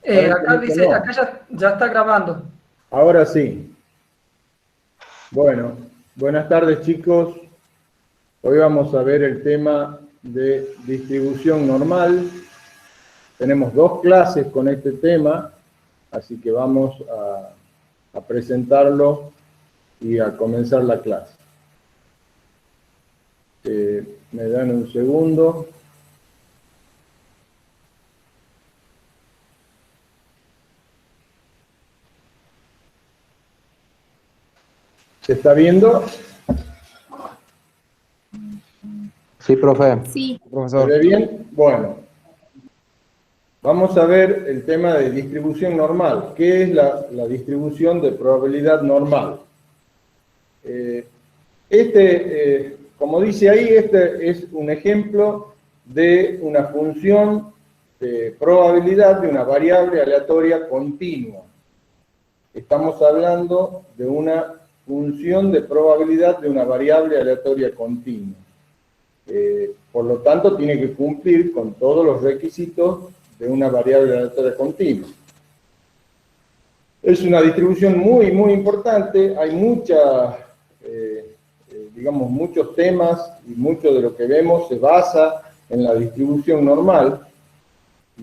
A ver, Acá dice, no. acá ya está grabando. Ahora sí. Bueno, buenas tardes chicos. Hoy vamos a ver el tema de distribución normal. Tenemos dos clases con este tema, así que vamos a presentarlo y a comenzar la clase. Me dan un segundo. ¿Se está viendo? Sí, profe. Sí. ¿Se Profesor. ve bien? Bueno, vamos a ver el tema de distribución normal. ¿Qué es la distribución de probabilidad normal? Como dice ahí, este es un ejemplo de una función de probabilidad de una variable aleatoria continua. Estamos hablando de una función de probabilidad de una variable aleatoria continua. Por lo tanto, tiene que cumplir con todos los requisitos de una variable aleatoria continua. Es una distribución muy, muy importante. Hay digamos, muchos temas y mucho de lo que vemos se basa en la distribución normal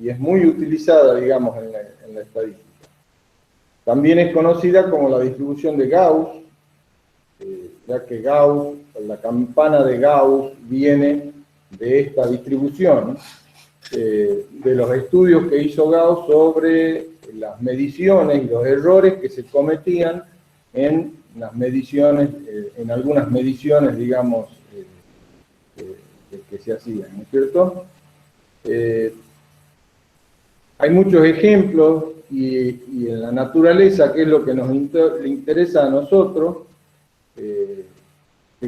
y es muy utilizada, digamos, en la estadística. También es conocida como la distribución de Gauss, ya que Gauss, la campana de Gauss viene de esta distribución, de los estudios que hizo Gauss sobre las mediciones y los errores que se cometían en las mediciones, en algunas mediciones, digamos, que se hacían, ¿no es cierto? Hay muchos ejemplos y en la naturaleza, que es lo que nos interesa a nosotros, que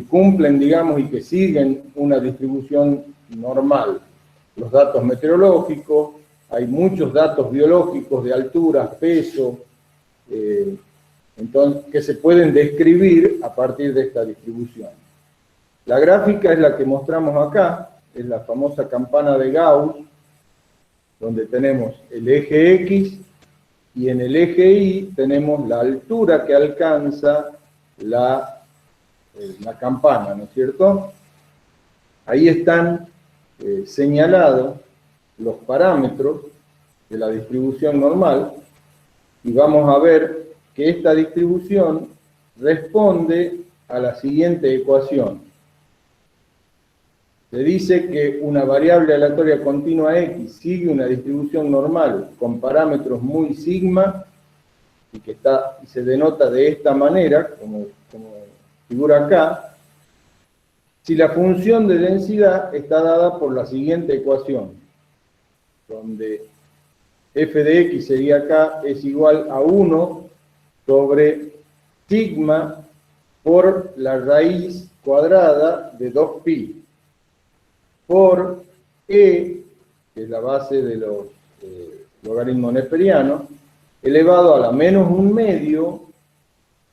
cumplen, digamos, y que siguen una distribución normal. Los datos meteorológicos, hay muchos datos biológicos de altura, peso, entonces, que se pueden describir a partir de esta distribución. La gráfica es la que mostramos acá, es la famosa campana de Gauss, donde tenemos el eje X y en el eje Y tenemos la altura que alcanza la campana, ¿no es cierto? Ahí están señalados los parámetros de la distribución normal y vamos a ver que esta distribución responde a la siguiente ecuación. Se dice que una variable aleatoria continua X sigue una distribución normal con parámetros muy sigma y que se denota de esta manera, como figura acá, si la función de densidad está dada por la siguiente ecuación, donde f de x sería acá, es igual a 1 sobre sigma por la raíz cuadrada de 2pi, por e, que es la base de los logaritmos neperianos, elevado a la menos 1/2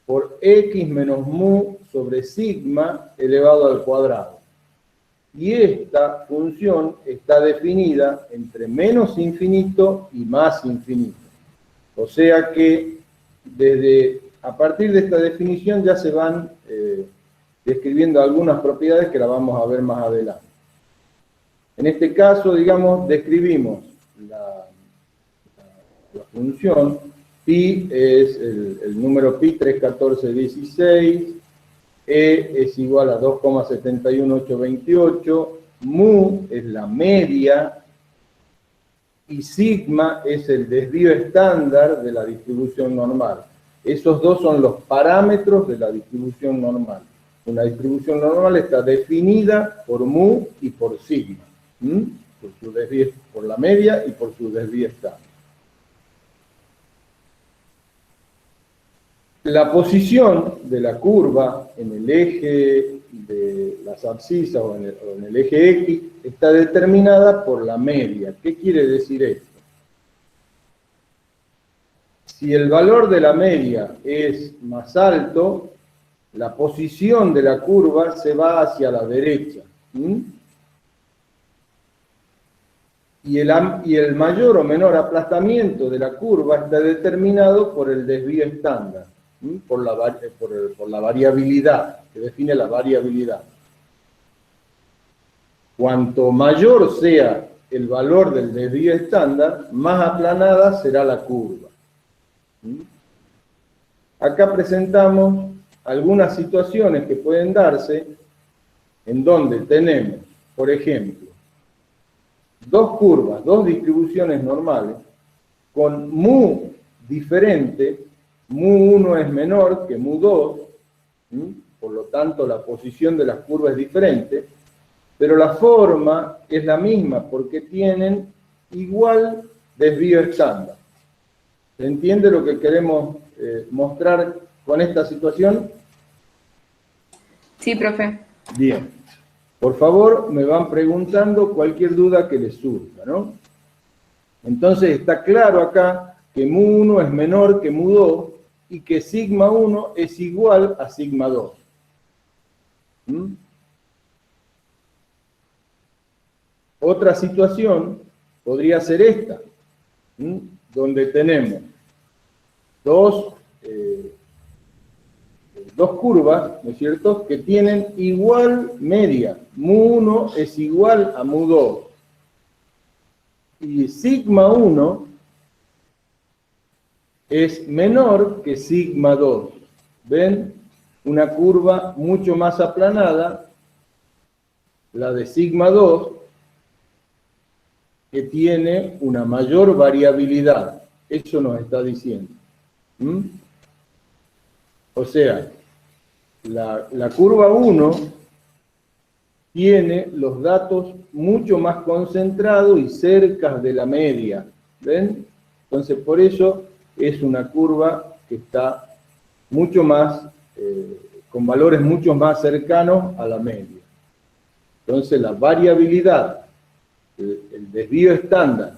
por x menos mu sobre sigma elevado al cuadrado. Y esta función está definida entre menos infinito y más infinito. O sea que a partir de esta definición ya se van describiendo algunas propiedades que las vamos a ver más adelante. En este caso, digamos, describimos la función. Pi es el número pi 31416, e es igual a 2,71828, mu es la media y sigma es el desvío estándar de la distribución normal. Esos dos son los parámetros de la distribución normal. Una distribución normal está definida por mu y por sigma, por la media y por su desvío estándar. La posición de la curva en el eje de las abscisas o en el eje X está determinada por la media. ¿Qué quiere decir esto? Si el valor de la media es más alto, la posición de la curva se va hacia la derecha. y el mayor o menor aplastamiento de la curva está determinado por el desvío estándar, por la variabilidad, que define la variabilidad. Cuanto mayor sea el valor del desvío estándar, más aplanada será la curva. Acá presentamos algunas situaciones que pueden darse en donde tenemos, por ejemplo, dos curvas, dos distribuciones normales, con mu diferente, mu1 es menor que mu2, por lo tanto la posición de las curvas es diferente, pero la forma es la misma porque tienen igual desvío estándar. ¿Se entiende lo que queremos mostrar con esta situación? Sí, profe. Bien. Por favor, me van preguntando cualquier duda que les surja, ¿no? Entonces está claro acá que mu1 es menor que mu2 y que sigma 1 es igual a sigma 2. Otra situación podría ser esta, donde tenemos dos curvas, ¿no es cierto?, que tienen igual media. Mu1 es igual a mu2. Y sigma 1 es menor que sigma 2. ¿Ven? Una curva mucho más aplanada, la de sigma 2, que tiene una mayor variabilidad. Eso nos está diciendo. O sea, la curva 1 tiene los datos mucho más concentrados y cerca de la media. ¿Ven? Entonces, por eso es una curva que está mucho más, con valores mucho más cercanos a la media. Entonces, la variabilidad, el desvío estándar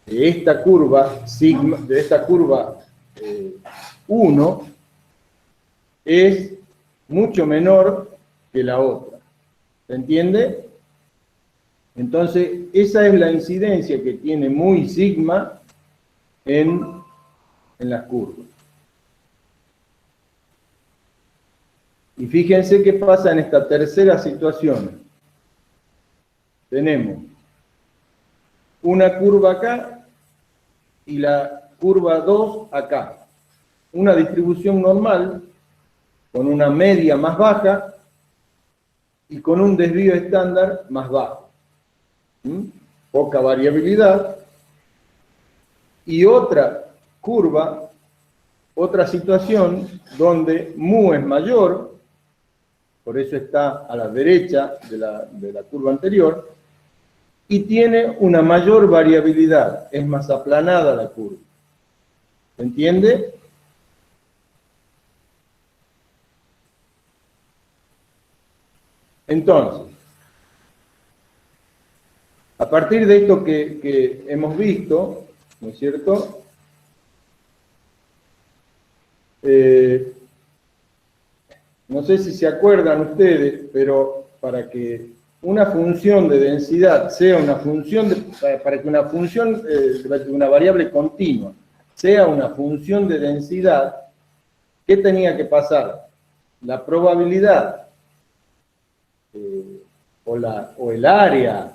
de esta curva, sigma, de esta curva 1, es mucho menor que la otra. ¿Se entiende? Entonces, esa es la incidencia que tiene mu y sigma en las curvas. Y fíjense qué pasa en esta tercera situación. Tenemos una curva acá y la curva 2 acá. Una distribución normal con una media más baja y con un desvío estándar más bajo. Poca variabilidad. Y otra curva, otra situación donde mu es mayor, por eso está a la derecha de la curva anterior, y tiene una mayor variabilidad, es más aplanada la curva. ¿Se entiende? Entonces, a partir de esto que hemos visto, ¿no es cierto?, no sé si se acuerdan ustedes, pero para que una función de densidad sea una función, para que una función, una variable continua, sea una función de densidad, ¿qué tenía que pasar? La probabilidad o el área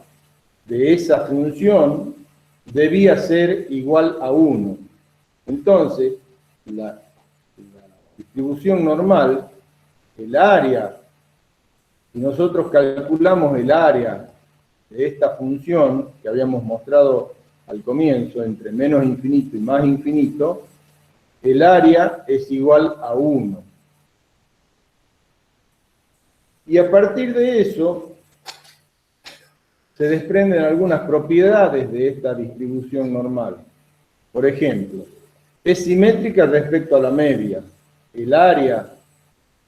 de esa función debía ser igual a 1. Entonces, la distribución normal, el área, si nosotros calculamos el área de esta función que habíamos mostrado al comienzo, entre menos infinito y más infinito, el área es igual a 1. Y a partir de eso, se desprenden algunas propiedades de esta distribución normal. Por ejemplo, es simétrica respecto a la media. El área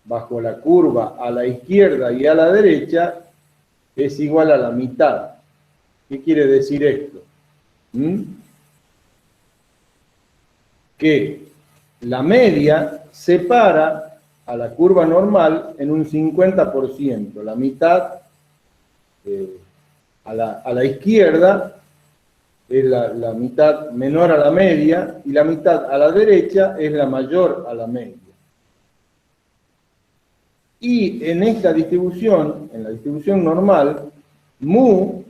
bajo la curva a la izquierda y a la derecha es igual a la mitad. ¿Qué quiere decir esto? Que la media separa a la curva normal en un 50%, la mitad a la izquierda es la mitad menor a la media, y la mitad a la derecha es la mayor a la media. Y en esta distribución, en la distribución normal, mu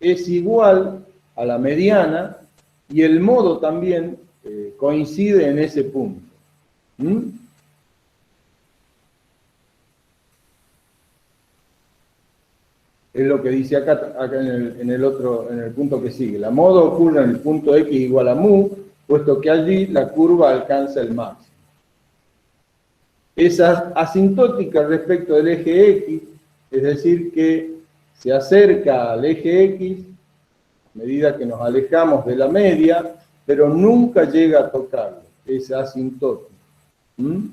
es igual a la mediana, y el modo también coincide en ese punto. ¿Mm? Es lo que dice acá en el punto que sigue. La moda ocurre en el punto X igual a mu, puesto que allí la curva alcanza el máximo. Es asintótica respecto del eje X, es decir, que se acerca al eje X a medida que nos alejamos de la media, pero nunca llega a tocarlo. Es asintótico. ¿Mm?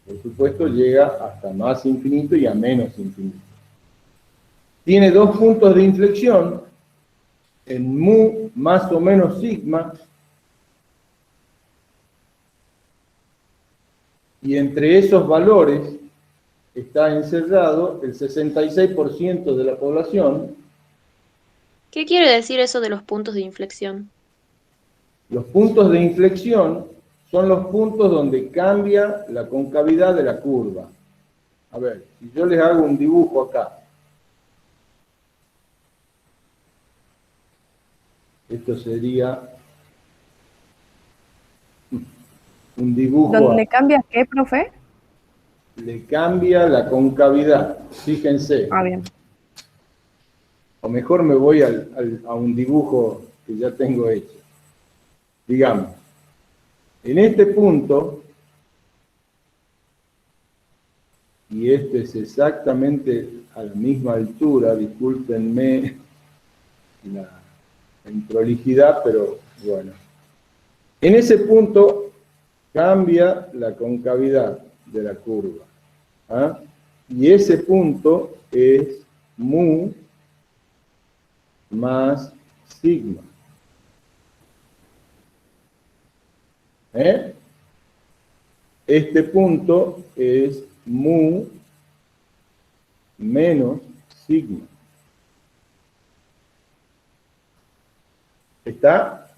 Por supuesto, llega hasta más infinito y a menos infinito. Tiene dos puntos de inflexión, en mu más o menos sigma, y entre esos valores está encerrado el 66% de la población. ¿Qué quiere decir eso de los puntos de inflexión? Los puntos de inflexión son los puntos donde cambia la concavidad de la curva. A ver, si yo les hago un dibujo acá. Esto sería un dibujo. ¿Dónde le cambia qué, profe? Le cambia la concavidad, fíjense. Ah, bien. O mejor me voy a un dibujo que ya tengo hecho. Digamos, en este punto, y este es exactamente a la misma altura, discúlpenme la improlijidad, pero bueno. En ese punto cambia la concavidad de la curva. ¿Ah? Y ese punto es mu más sigma. Este punto es mu menos sigma. ¿Está?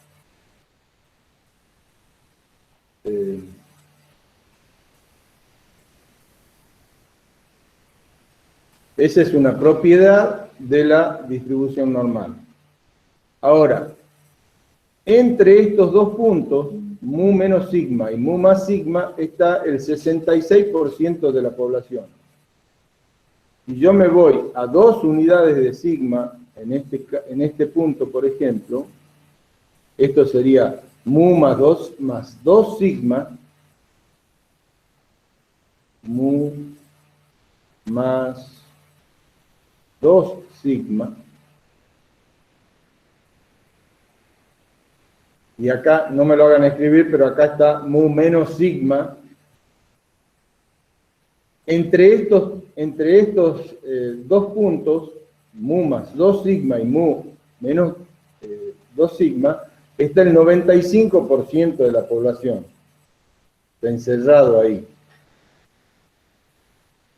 Esa es una propiedad de la distribución normal. Ahora, entre estos dos puntos, mu menos sigma y mu más sigma, está el 66% de la población. Si yo me voy a 2 unidades de sigma, en este punto, por ejemplo, esto sería mu más 2 sigma, mu más 2 sigma, y acá, no me lo hagan escribir, pero acá está mu menos sigma. Entre estos dos puntos, mu más 2 sigma y mu menos 2 sigma, está el 95% de la población. Está encerrado ahí.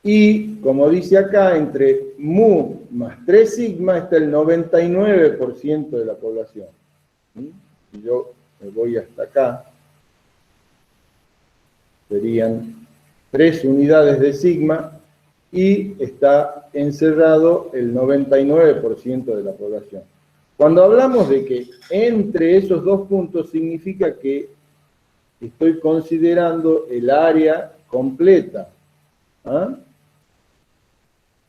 Y, como dice acá, entre mu más 3 sigma está el 99% de la población. Si yo me voy hasta acá, serían 3 unidades de sigma y está encerrado el 99% de la población. Cuando hablamos de que entre esos dos puntos, significa que estoy considerando el área completa. ¿Ah?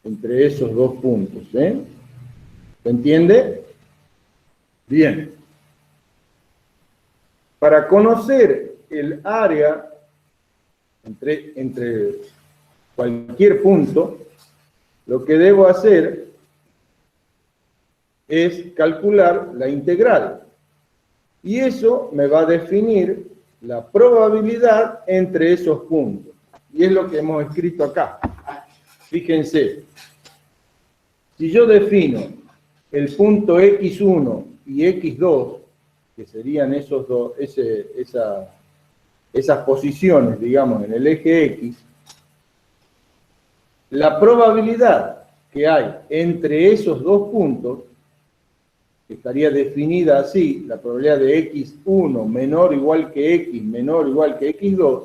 Entre esos dos puntos. ¿Se entiende? Bien. Para conocer el área entre cualquier punto, lo que debo hacer es calcular la integral. Y eso me va a definir la probabilidad entre esos puntos. Y es lo que hemos escrito acá. Fíjense, si yo defino el punto X1 y X2, que serían esos dos, esas posiciones, digamos, en el eje X, la probabilidad que hay entre esos dos puntos estaría definida así, la probabilidad de x1 menor o igual que x menor o igual que x2,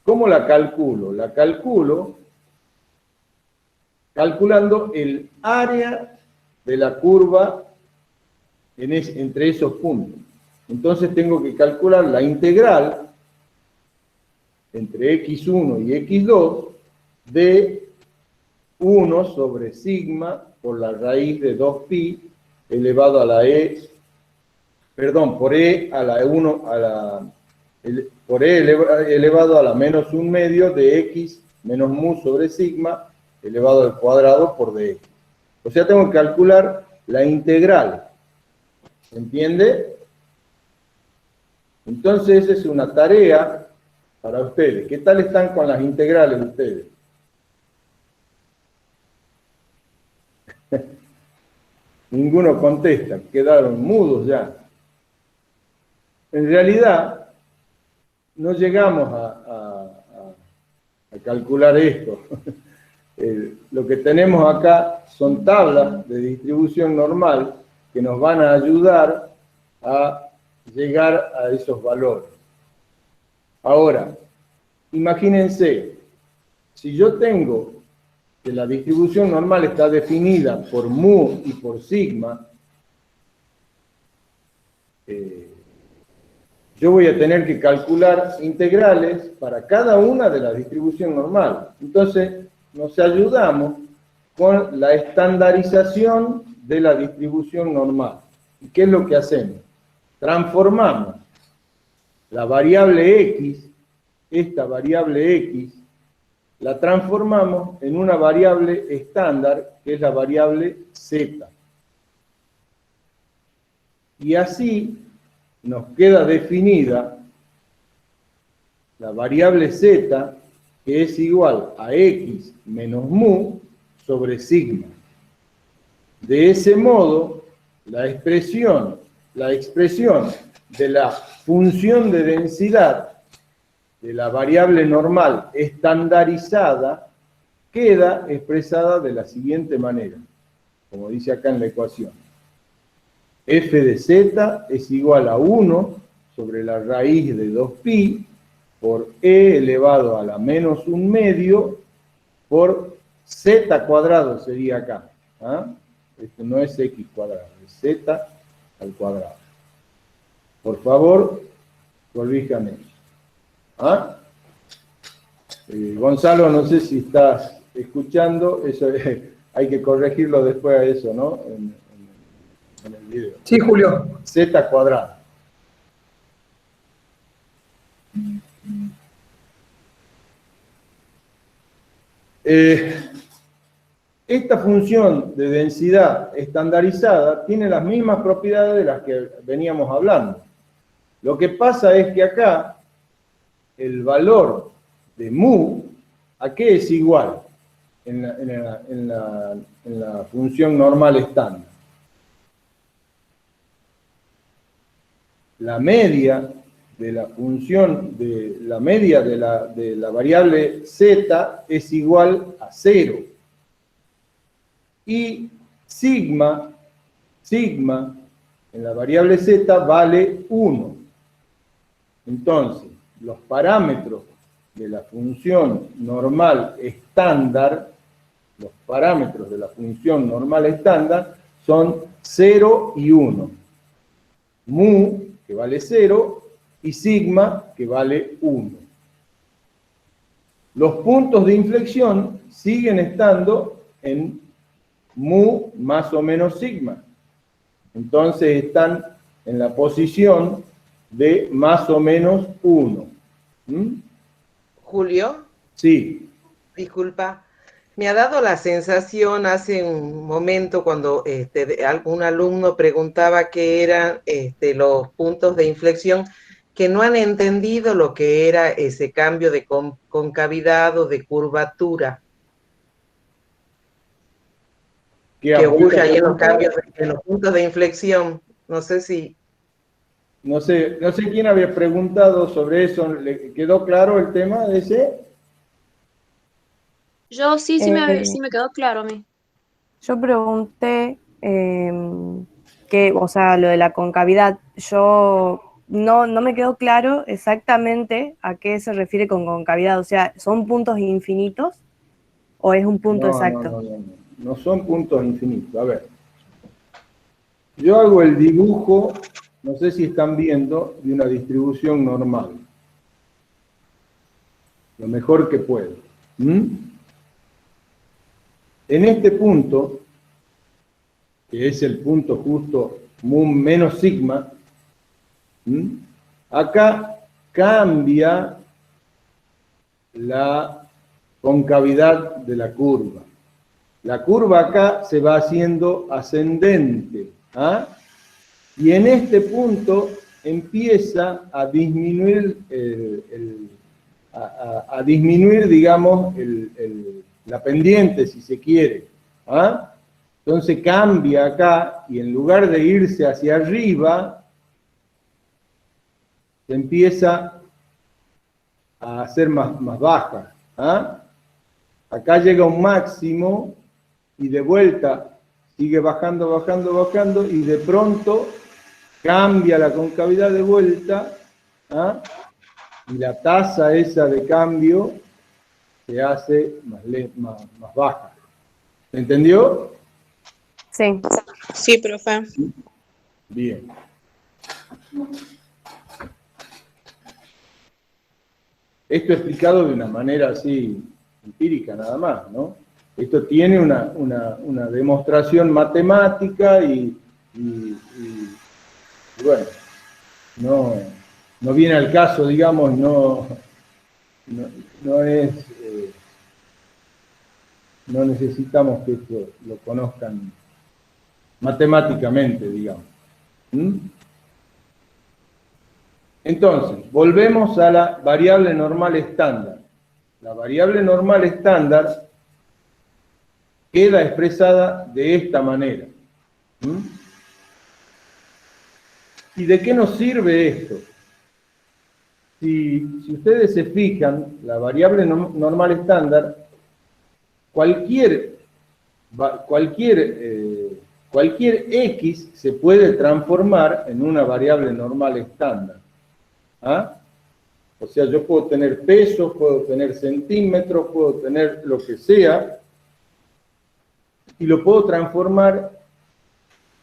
¿cómo la calculo? La calculo calculando el área de la curva entre esos puntos. Entonces tengo que calcular la integral entre x1 y x2 de 1 sobre sigma por la raíz de 2pi elevado a la e, perdón, por e a la 1 a la por e elevado a la menos 1 medio de x menos mu sobre sigma elevado al cuadrado por dx. O sea, tengo que calcular la integral. ¿Se entiende? Entonces, esa es una tarea para ustedes. ¿Qué tal están con las integrales ustedes? Ninguno contesta, quedaron mudos ya. En realidad, no llegamos a calcular esto. Lo que tenemos acá son tablas de distribución normal que nos van a ayudar a llegar a esos valores. Ahora, imagínense, si yo tengo que la distribución normal está definida por mu y por sigma, yo voy a tener que calcular integrales para cada una de la distribución normal. Entonces, nos ayudamos con la estandarización de la distribución normal. ¿Y qué es lo que hacemos? Transformamos la variable x, esta variable x, la transformamos en una variable estándar, que es la variable z. Y así nos queda definida la variable z, que es igual a x menos mu sobre sigma. De ese modo, la expresión de la función de densidad de la variable normal estandarizada queda expresada de la siguiente manera, como dice acá en la ecuación. F de z es igual a 1 sobre la raíz de 2pi por e elevado a la menos 1 medio por z cuadrado sería acá. ¿Ah? Esto no es x cuadrado, es z al cuadrado. Por favor, corríjame. ¿Ah? Gonzalo, no sé si estás escuchando, eso hay que corregirlo después a eso, ¿no? En el video. Sí, Julio. Z cuadrado. Esta función de densidad estandarizada tiene las mismas propiedades de las que veníamos hablando. Lo que pasa es que acá el valor de mu, ¿a qué es igual en la función normal estándar? La media de la función, la media de la variable z es igual a 0. Y sigma en la variable z vale 1. Entonces, los parámetros de la función normal estándar, son 0 y 1. Mu, que vale 0, y sigma, que vale 1. Los puntos de inflexión siguen estando en mu más o menos sigma. Entonces están en la posición de más o menos 1. Julio. Sí. Disculpa. Me ha dado la sensación hace un momento cuando algún alumno preguntaba qué eran los puntos de inflexión, que no han entendido lo que era ese cambio de concavidad o de curvatura que ocurre ahí en los cambios, en los puntos de inflexión. No sé si... No sé quién había preguntado sobre eso. ¿Le quedó claro el tema de ese? Yo sí me quedó claro a mí. Yo pregunté o sea, lo de la concavidad, yo no me quedó claro exactamente a qué se refiere con concavidad. O sea, ¿son puntos infinitos o es un punto exacto? No son puntos infinitos. A ver, yo hago el dibujo, no sé si están viendo, de una distribución normal. Lo mejor que puedo. En este punto, que es el punto justo menos sigma, acá cambia la concavidad de la curva. La curva acá se va haciendo ascendente, ¿ah? Y en este punto empieza a disminuir, digamos, la pendiente, si se quiere, ¿ah? Entonces cambia acá y en lugar de irse hacia arriba, se empieza a hacer más baja, ¿ah? Acá llega un máximo y de vuelta sigue bajando, bajando, bajando y de pronto cambia la concavidad de vuelta, ¿ah? Y la tasa esa de cambio se hace más baja. ¿Se entendió? Sí. Sí, profe. Bien. Esto explicado de una manera así empírica nada más, ¿no? Esto tiene una demostración matemática y bueno, no viene al caso, digamos, no necesitamos que esto lo conozcan matemáticamente, digamos. Entonces, volvemos a la variable normal estándar. La variable normal estándar queda expresada de esta manera. ¿Y de qué nos sirve esto? Si ustedes se fijan, la variable normal estándar, cualquier X se puede transformar en una variable normal estándar. ¿Ah? O sea, yo puedo tener pesos, puedo tener centímetros, puedo tener lo que sea, y lo puedo transformar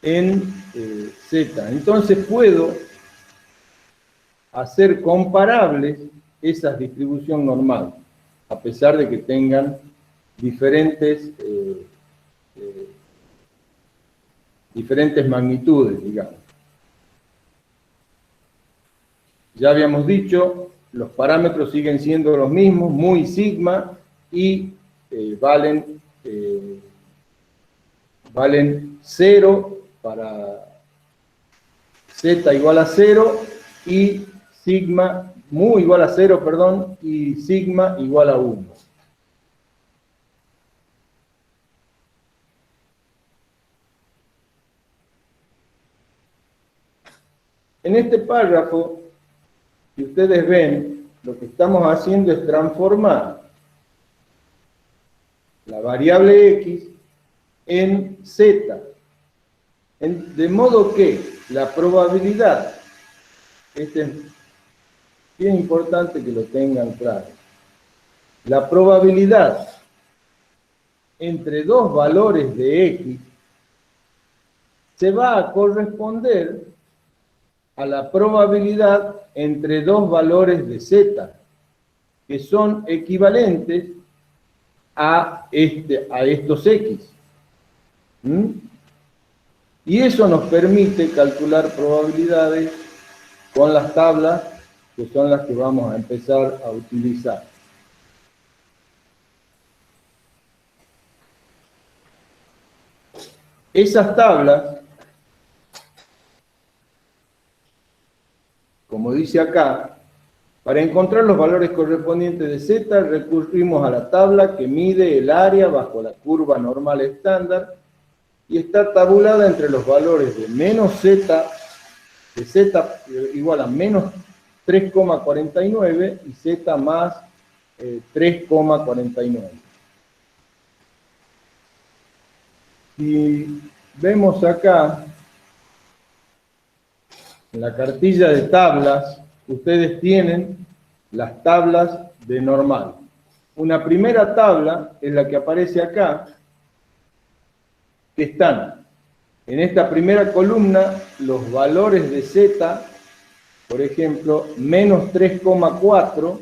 en Z. Entonces puedo hacer comparables esas distribuciones normales, a pesar de que tengan diferentes magnitudes, digamos. Ya habíamos dicho, los parámetros siguen siendo los mismos, muy sigma, y valen 0 para z igual a 0 y sigma mu igual a 0, perdón, y sigma igual a 1. En este párrafo, si ustedes ven, lo que estamos haciendo es transformar la variable x en z, de modo que la probabilidad, este es bien importante que lo tengan claro, la probabilidad entre dos valores de x se va a corresponder a la probabilidad entre dos valores de z, que son equivalentes a estos x. Y eso nos permite calcular probabilidades con las tablas, que son las que vamos a empezar a utilizar. Esas tablas, como dice acá, para encontrar los valores correspondientes de z, recurrimos a la tabla que mide el área bajo la curva normal estándar y está tabulada entre los valores de menos z, de z igual a menos 3,49 y z más 3,49. Si vemos acá, en la cartilla de tablas, ustedes tienen las tablas de normal. Una primera tabla es la que aparece acá, que están en esta primera columna los valores de Z, por ejemplo, menos 3,4,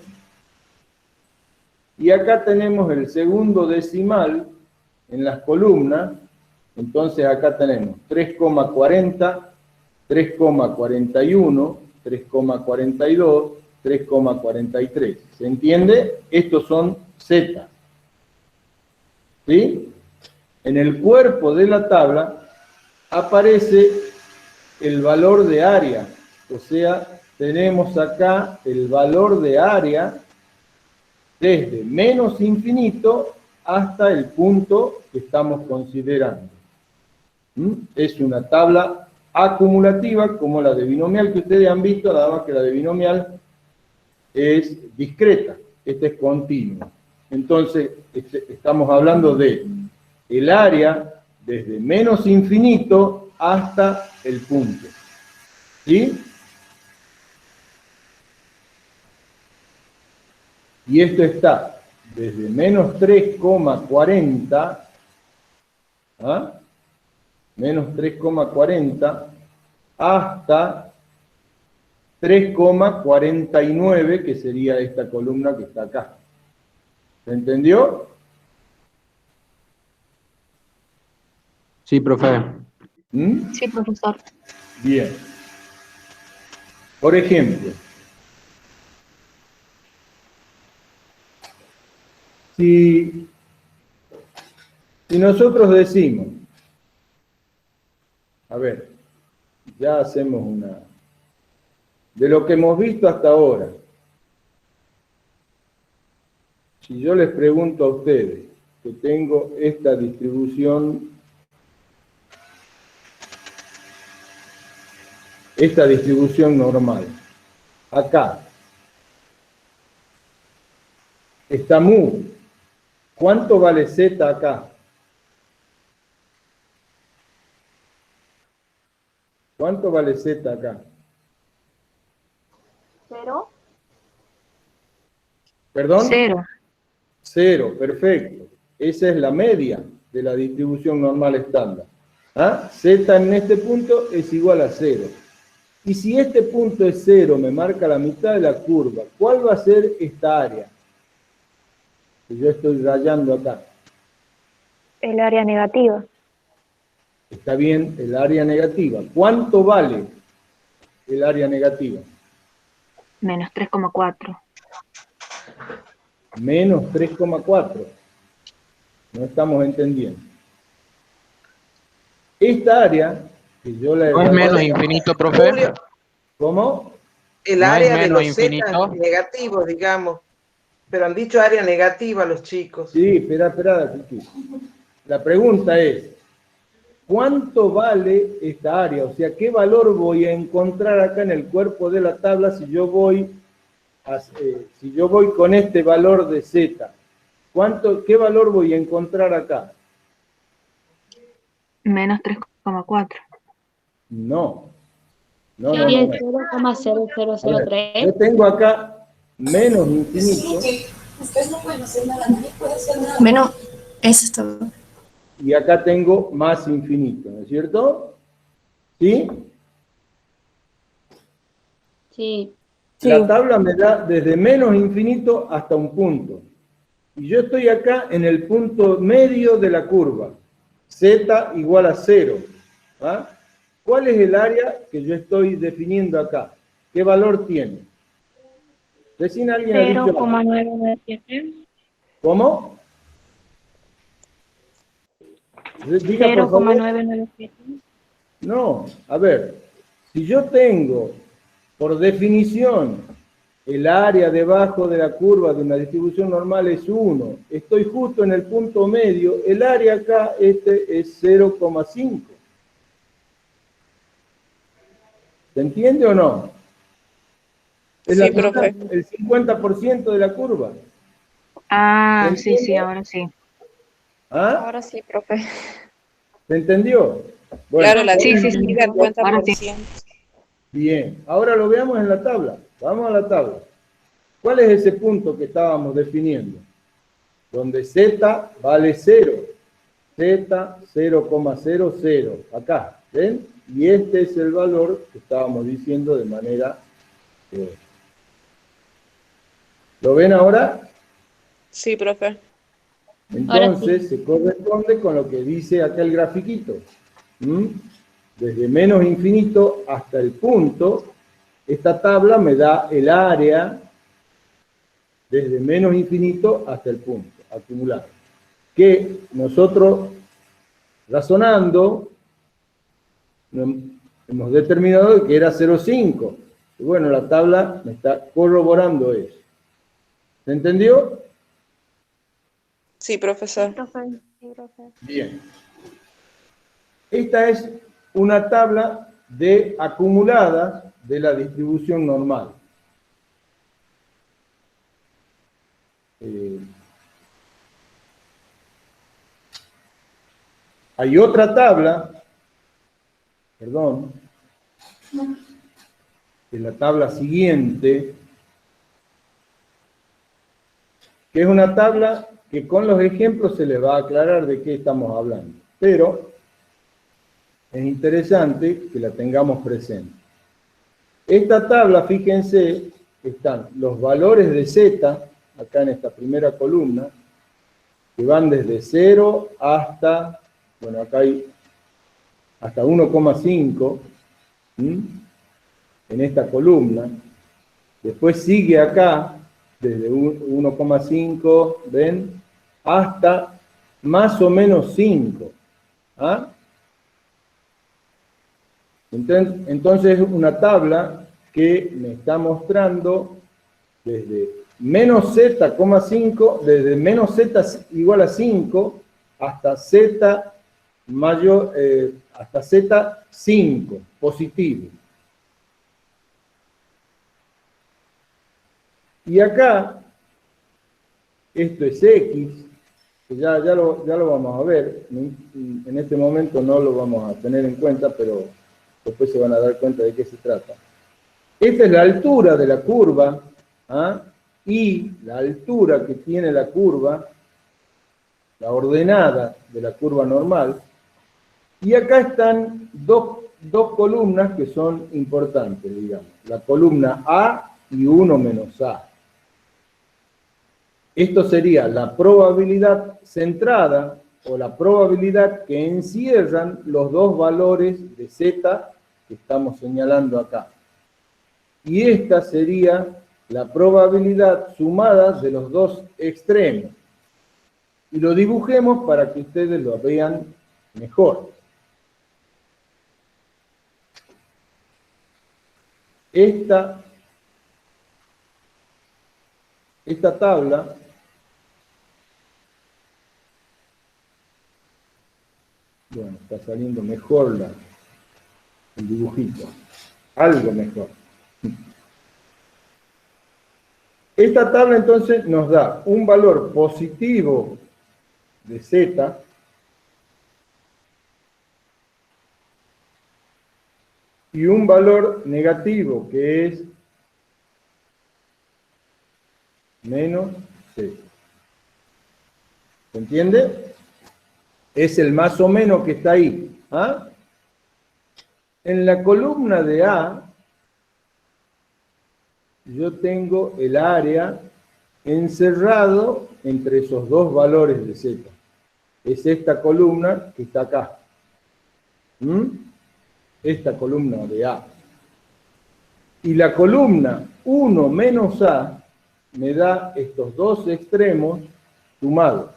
y acá tenemos el segundo decimal en las columnas, entonces acá tenemos 3,40, 3,41, 3,42, 3,43. ¿Se entiende? Estos son Z. ¿Sí? En el cuerpo de la tabla aparece el valor de área. O sea, tenemos acá el valor de área desde menos infinito hasta el punto que estamos considerando. Es una tabla acumulativa como la de binomial que ustedes han visto, nada más que la de binomial es discreta, esta es continua. Entonces, estamos hablando de el área desde menos infinito hasta el punto. ¿Sí? Y esto está desde menos 3,40, ¿ah? Menos 3,40 hasta 3,49, que sería esta columna que está acá. ¿Se entendió? Sí, profe. Sí, profesor. Bien. Por ejemplo, si nosotros decimos, a ver, ya hacemos una, de lo que hemos visto hasta ahora, si yo les pregunto a ustedes que tengo esta distribución normal, acá, está mu, ¿cuánto vale Z acá? ¿Cuánto vale Z acá? 0. ¿Perdón? 0. 0, perfecto. Esa es la media de la distribución normal estándar. ¿Ah? Z en este punto es igual a 0. Y si este punto es 0, me marca la mitad de la curva, ¿cuál va a ser esta área que yo estoy rayando acá? El área negativa. Está bien, el área negativa. ¿Cuánto vale el área negativa? Menos 3,4. Menos 3,4. No estamos entendiendo. Esta área, que yo la... ¿No es menos infinito, profe? Julio, ¿Cómo? el ¿No es área de menos los Z infinito? negativos, digamos. Pero han dicho área negativa los chicos. Sí, espera, Kiki. La pregunta es, ¿cuánto vale esta área? O sea, ¿qué valor voy a encontrar acá en el cuerpo de la tabla si yo voy con este valor de Z? ¿Qué valor voy a encontrar acá? Menos 3,4. No. Sería No. 0,0003. Yo tengo acá menos infinito Ustedes no pueden hacer nada, nadie puede hacer nada. Menos, eso es todo. y acá tengo más infinito, ¿no es cierto? ¿Sí? Sí. La tabla me da desde menos infinito hasta un punto. Y yo estoy acá en el punto medio de la curva. Z igual a 0. ¿Ah? ¿Cuál es el área que yo estoy definiendo acá? ¿Qué valor tiene? Recién alguien ha dicho... 0,997. ¿Cómo? Diga, por favor. 0,997. No, a ver, si yo tengo, por definición, el área debajo de la curva de una distribución normal es 1, estoy justo en el punto medio, el área acá, es 0,5. ¿Se entiende o no? Es Sí, profe. el 50% de la curva. Ah, sí, ahora sí. ¿Ah? Ahora sí, profe. ¿Se entendió? Bueno, Claro, la Sí, sí, diferencia sí. del Ahora sí. 50%. bien, ahora lo veamos en la tabla. Vamos a la tabla. ¿Cuál es ese punto que estábamos definiendo? Donde Z vale 0. Z 0,00. Acá, ¿ven? Y este es el valor que estábamos diciendo de manera... ¿Lo ven ahora? Sí, profe. Ahora sí. Entonces se corresponde con lo que dice acá el grafiquito. ¿Mm? Desde menos infinito hasta el punto, esta tabla me da el área desde menos infinito hasta el punto, acumulado. Que nosotros, razonando, hemos determinado que era 0,5. Y bueno, la tabla me está corroborando eso. ¿Se entendió? Sí, profesor. Bien. Esta es una tabla de acumuladas de la distribución normal. Hay otra tabla, perdón, que es la tabla siguiente, que es una tabla que con los ejemplos se les va a aclarar de qué estamos hablando. Pero es interesante que la tengamos presente. Esta tabla, fíjense, están los valores de Z, acá en esta primera columna, que van desde 0 hasta, bueno, acá hay hasta 1,5 en esta columna. Después sigue acá, desde 1,5, ¿ven? Hasta más o menos 5. ¿Ah? Entonces, una tabla que me está mostrando desde menos z,5, desde menos z igual a 5 hasta z mayor, hasta z5, positivo. Y acá, esto es x, que ya lo vamos a ver, en este momento no lo vamos a tener en cuenta, pero después se van a dar cuenta de qué se trata. Esta es la altura de la curva, ¿ah? Y la altura que tiene la curva, la ordenada de la curva normal. Y acá están dos columnas que son importantes, digamos. La columna A y 1 menos A. Esto sería la probabilidad centrada o la probabilidad que encierran los dos valores de Z que estamos señalando acá. Y esta sería la probabilidad sumada de los dos extremos. Y lo dibujemos para que ustedes lo vean mejor. Esta tabla bueno, está saliendo mejor el dibujito, algo mejor. Esta tabla entonces nos da un valor positivo de Z y un valor negativo que es menos Z. ¿Se entiende? Es el más o menos que está ahí. ¿Ah? En la columna de A, yo tengo el área encerrado entre esos dos valores de Z. Es esta columna que está acá. Esta columna de A. Y la columna 1 menos A me da estos dos extremos sumados.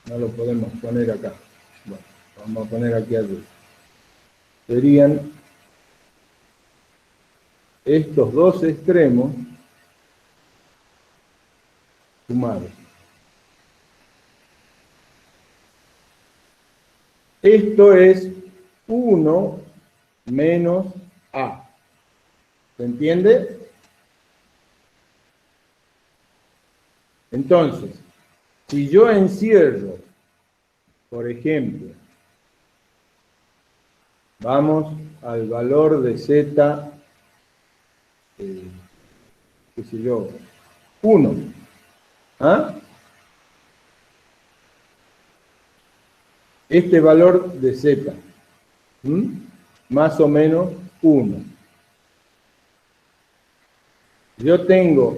No lo podemos poner acá. Bueno, vamos a poner aquí arriba. Serían estos dos extremos sumados. Esto es 1 menos A. ¿Se entiende? Entonces, Si yo encierro, por ejemplo, vamos al valor de z, qué sé yo, 1. ¿Ah? Este valor de z, más o menos 1. Yo tengo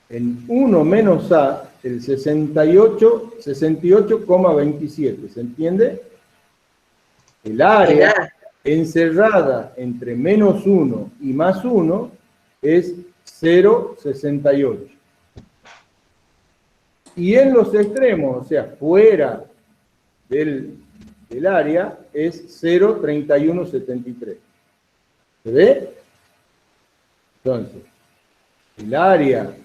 en 1 menos a el 68,27, ¿se entiende? El área encerrada entre menos 1 y más 1 es 0,68. Y en los extremos, o sea, fuera del área, es 0,3173. ¿Se ve? Entonces, el área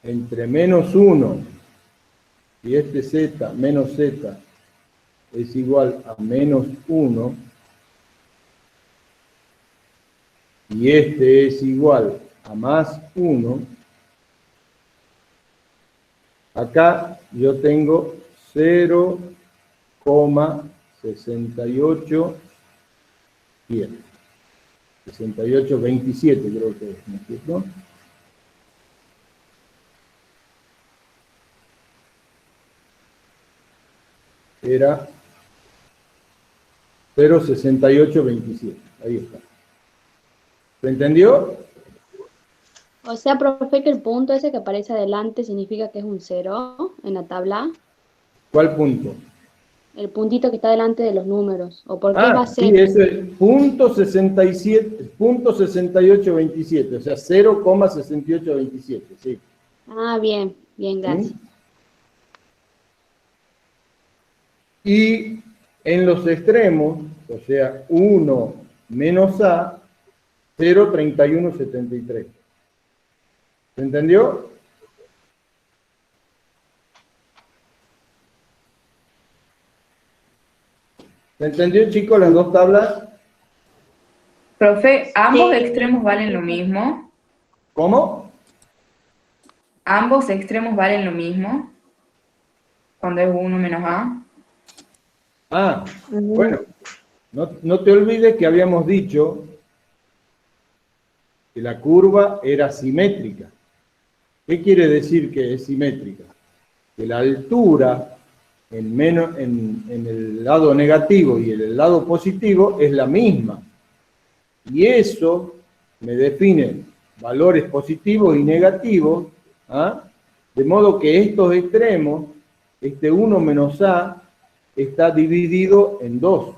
entre menos 1 y este z menos z es igual a menos 1, y este es igual a más 1, acá yo tengo 0,68, 6827 creo que es, ¿no es cierto? Era 0,6827, ahí está. ¿Se entendió? O sea, profe, que el punto ese que aparece adelante significa que es un 0 en la tabla. ¿Cuál punto? El puntito que está delante de los números. ¿O por qué va a Sí, ser? es el punto 67, punto 6827, o sea, 0,6827, sí. Ah, bien, bien, gracias. Y en los extremos, o sea, 1 menos a, 0,3173. ¿Se entendió? ¿Se entendió, chicos, las dos tablas? Profe, ¿ambos Sí. extremos valen lo mismo? ¿Cómo? ¿Ambos extremos valen lo mismo? Cuando es 1 menos a. Ah, bueno, no te olvides que habíamos dicho que la curva era simétrica. ¿Qué quiere decir que es simétrica? Que la altura en el lado negativo y en el lado positivo es la misma. Y eso me define valores positivos y negativos, ¿ah? De modo que estos extremos, este 1 menos a, está dividido en 2.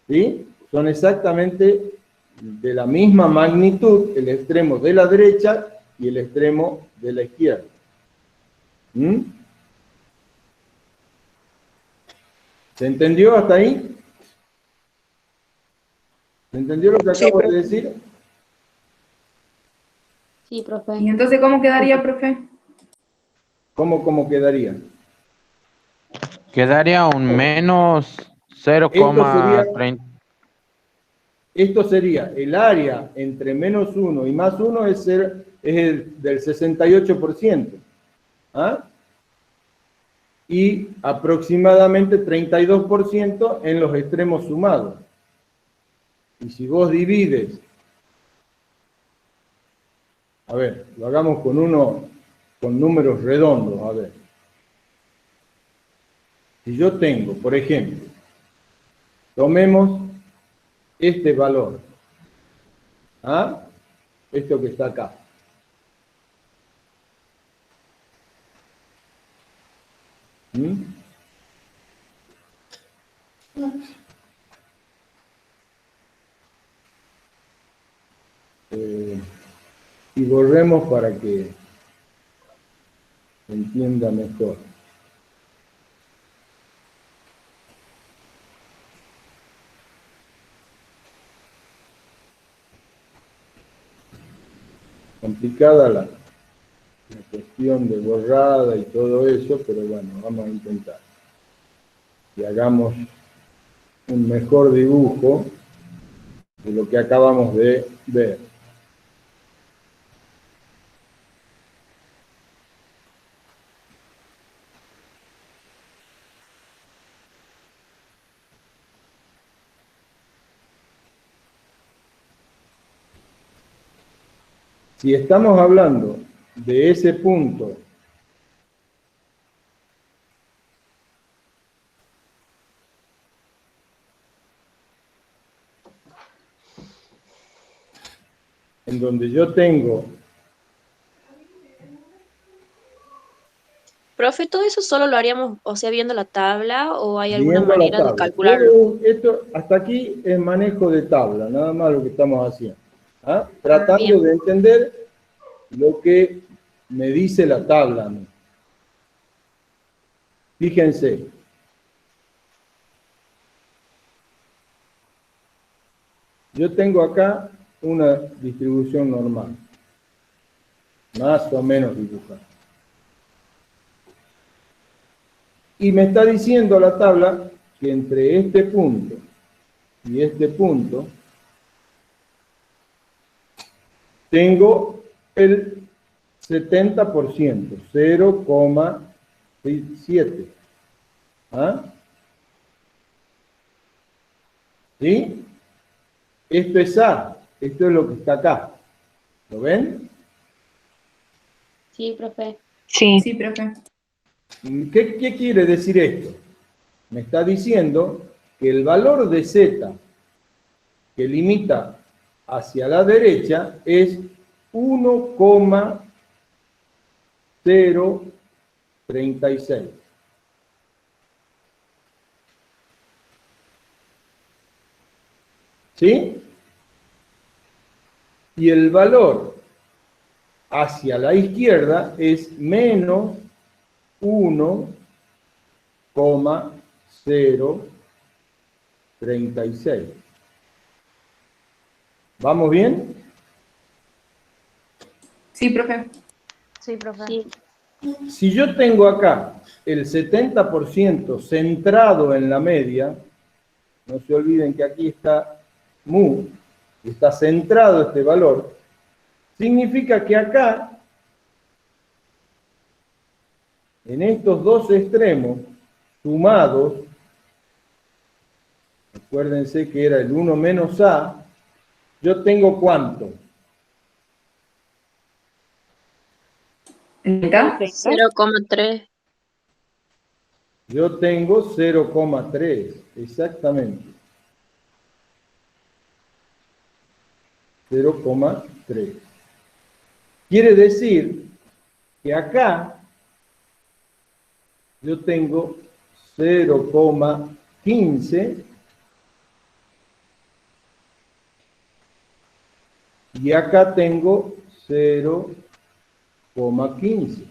¿Sí? Son exactamente de la misma magnitud el extremo de la derecha y el extremo de la izquierda. ¿Se entendió hasta ahí? ¿Se entendió lo que acabo de decir? Sí, profe. ¿Y entonces cómo quedaría, profe? ¿Cómo quedaría? Quedaría un menos 0,30. Esto sería el área entre menos 1 y más 1 es el del 68%. ¿Ah? Y aproximadamente 32% en los extremos sumados. Y si vos divides, a ver, lo hagamos con números redondos, a ver. Si yo tengo, por ejemplo, tomemos este valor, ¿ah? Esto que está acá. Y borremos para que se entienda mejor. Complicada la cuestión de borrada y todo eso, pero bueno, vamos a intentar. Y hagamos un mejor dibujo de lo que acabamos de ver. Si estamos hablando de ese punto en donde yo tengo... Profe, ¿todo eso solo lo haríamos, o sea, viendo la tabla o hay alguna Viendo la manera de tabla. calcularlo? Esto, hasta aquí es manejo de tabla, nada más lo que estamos haciendo. ¿Ah? Tratando Bien. de entender lo que me dice la tabla a mí. Fíjense. Yo tengo acá una distribución normal, más o menos dibujada. Y me está diciendo la tabla que entre este punto y este punto tengo el 70%, 0,7. ¿Ah? ¿Sí? Esto es A, esto es lo que está acá. ¿Lo ven? Sí, profe. Sí, profe. ¿Qué quiere decir esto? Me está diciendo que el valor de Z que limita hacia la derecha es 1,036. ¿Sí? Y el valor hacia la izquierda es menos 1,036. ¿Vamos bien? Sí, profe. Sí, profe. Sí. Si yo tengo acá el 70% centrado en la media, no se olviden que aquí está mu, está centrado este valor, significa que acá, en estos dos extremos sumados, acuérdense que era el 1 menos A, yo tengo ¿cuánto? ¿30? 0,3. Yo tengo 0,3, exactamente. 0,3. Quiere decir que acá yo tengo 0,15 y acá tengo 0,15.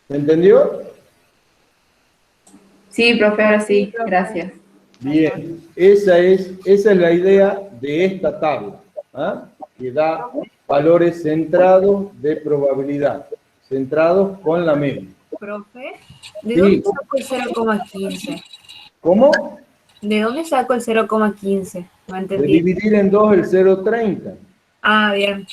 ¿Se entendió? Sí, profe, ahora sí. Gracias. Bien, esa es la idea de esta tabla, ¿ah? Que da valores centrados de probabilidad, centrados con la media. Profe, ¿de Sí. dónde saco el 0,15? ¿Cómo? ¿De dónde saco el 0,15? No De entendí. dividir en 2 el 0,30. Ah, bien.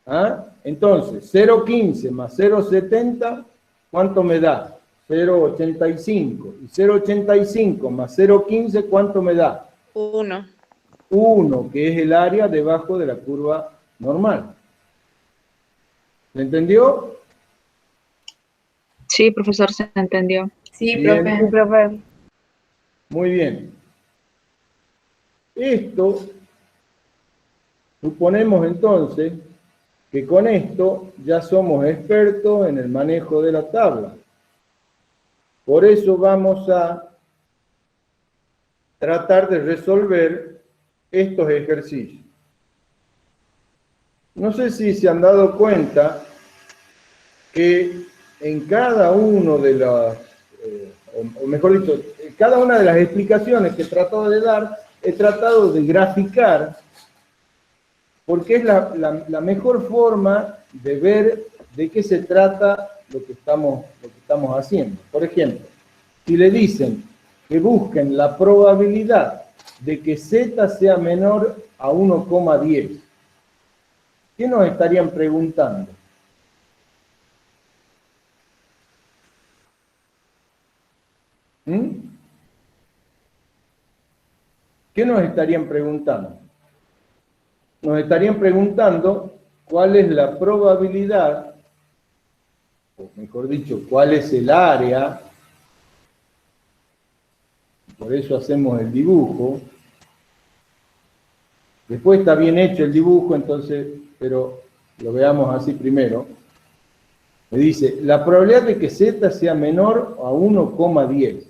¿Ah? Entonces, 0,15 más 0,70, ¿cuánto me da? 0,85. Y 0,85 más 0,15, ¿cuánto me da? 1. 1, que es el área debajo de la curva normal. ¿Se entendió? Sí, profesor, se entendió. Sí, Bien. profe. Sí, profe. Muy bien. Esto, suponemos entonces que con esto ya somos expertos en el manejo de la tabla. Por eso vamos a tratar de resolver estos ejercicios. No sé si se han dado cuenta que en cada uno de las, o mejor dicho, en cada una de las explicaciones que he tratado de dar, he tratado de graficar, porque es la mejor forma de ver de qué se trata lo que estamos haciendo. Por ejemplo, si le dicen que busquen la probabilidad de que Z sea menor a 1,10, ¿qué nos estarían preguntando? ¿Mm? ¿Qué nos estarían preguntando? nos estarían preguntando cuál es la probabilidad, o mejor dicho, cuál es el área, por eso hacemos el dibujo. Después está bien hecho el dibujo, entonces, pero lo veamos así primero. Me dice, la probabilidad de que z sea menor a 1,10.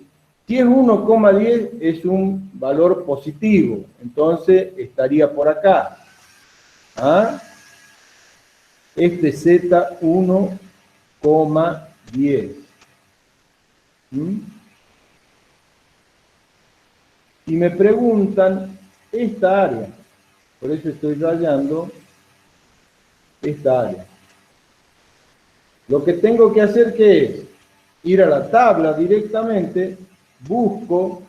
Si es 1,10 es un valor positivo, entonces estaría por acá. ¿Ah? Este z 1,10. Y me preguntan esta área, por eso estoy rayando esta área. Lo que tengo que hacer, ¿qué es? Ir a la tabla directamente, busco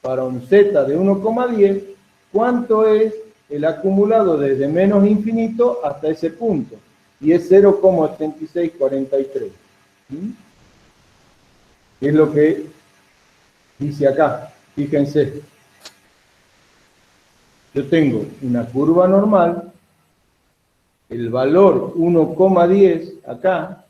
para un z de 1,10, ¿cuánto es el acumulado desde menos infinito hasta ese punto? Y es 0,8643. Es lo que dice acá. Fíjense. Yo tengo una curva normal, el valor 1,10 acá,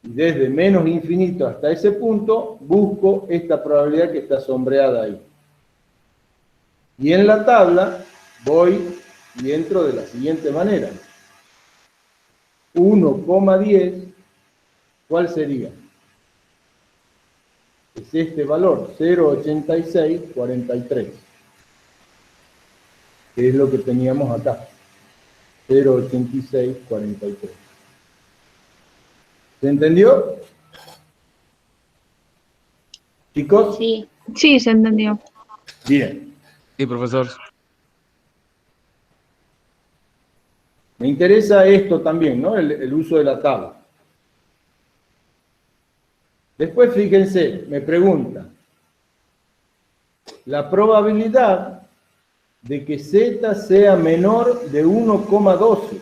y desde menos infinito hasta ese punto, busco esta probabilidad que está sombreada ahí. Y en la tabla voy y entro de la siguiente manera. 1,10, ¿cuál sería? Es este valor, 0,8643. Que es lo que teníamos acá. 0,8643. ¿Se entendió? ¿Chicos? Sí. Sí, se entendió. Bien. Sí, profesor. Me interesa esto también, ¿no? El uso de la tabla. Después, fíjense, me pregunta, la probabilidad de que z sea menor de 1,12.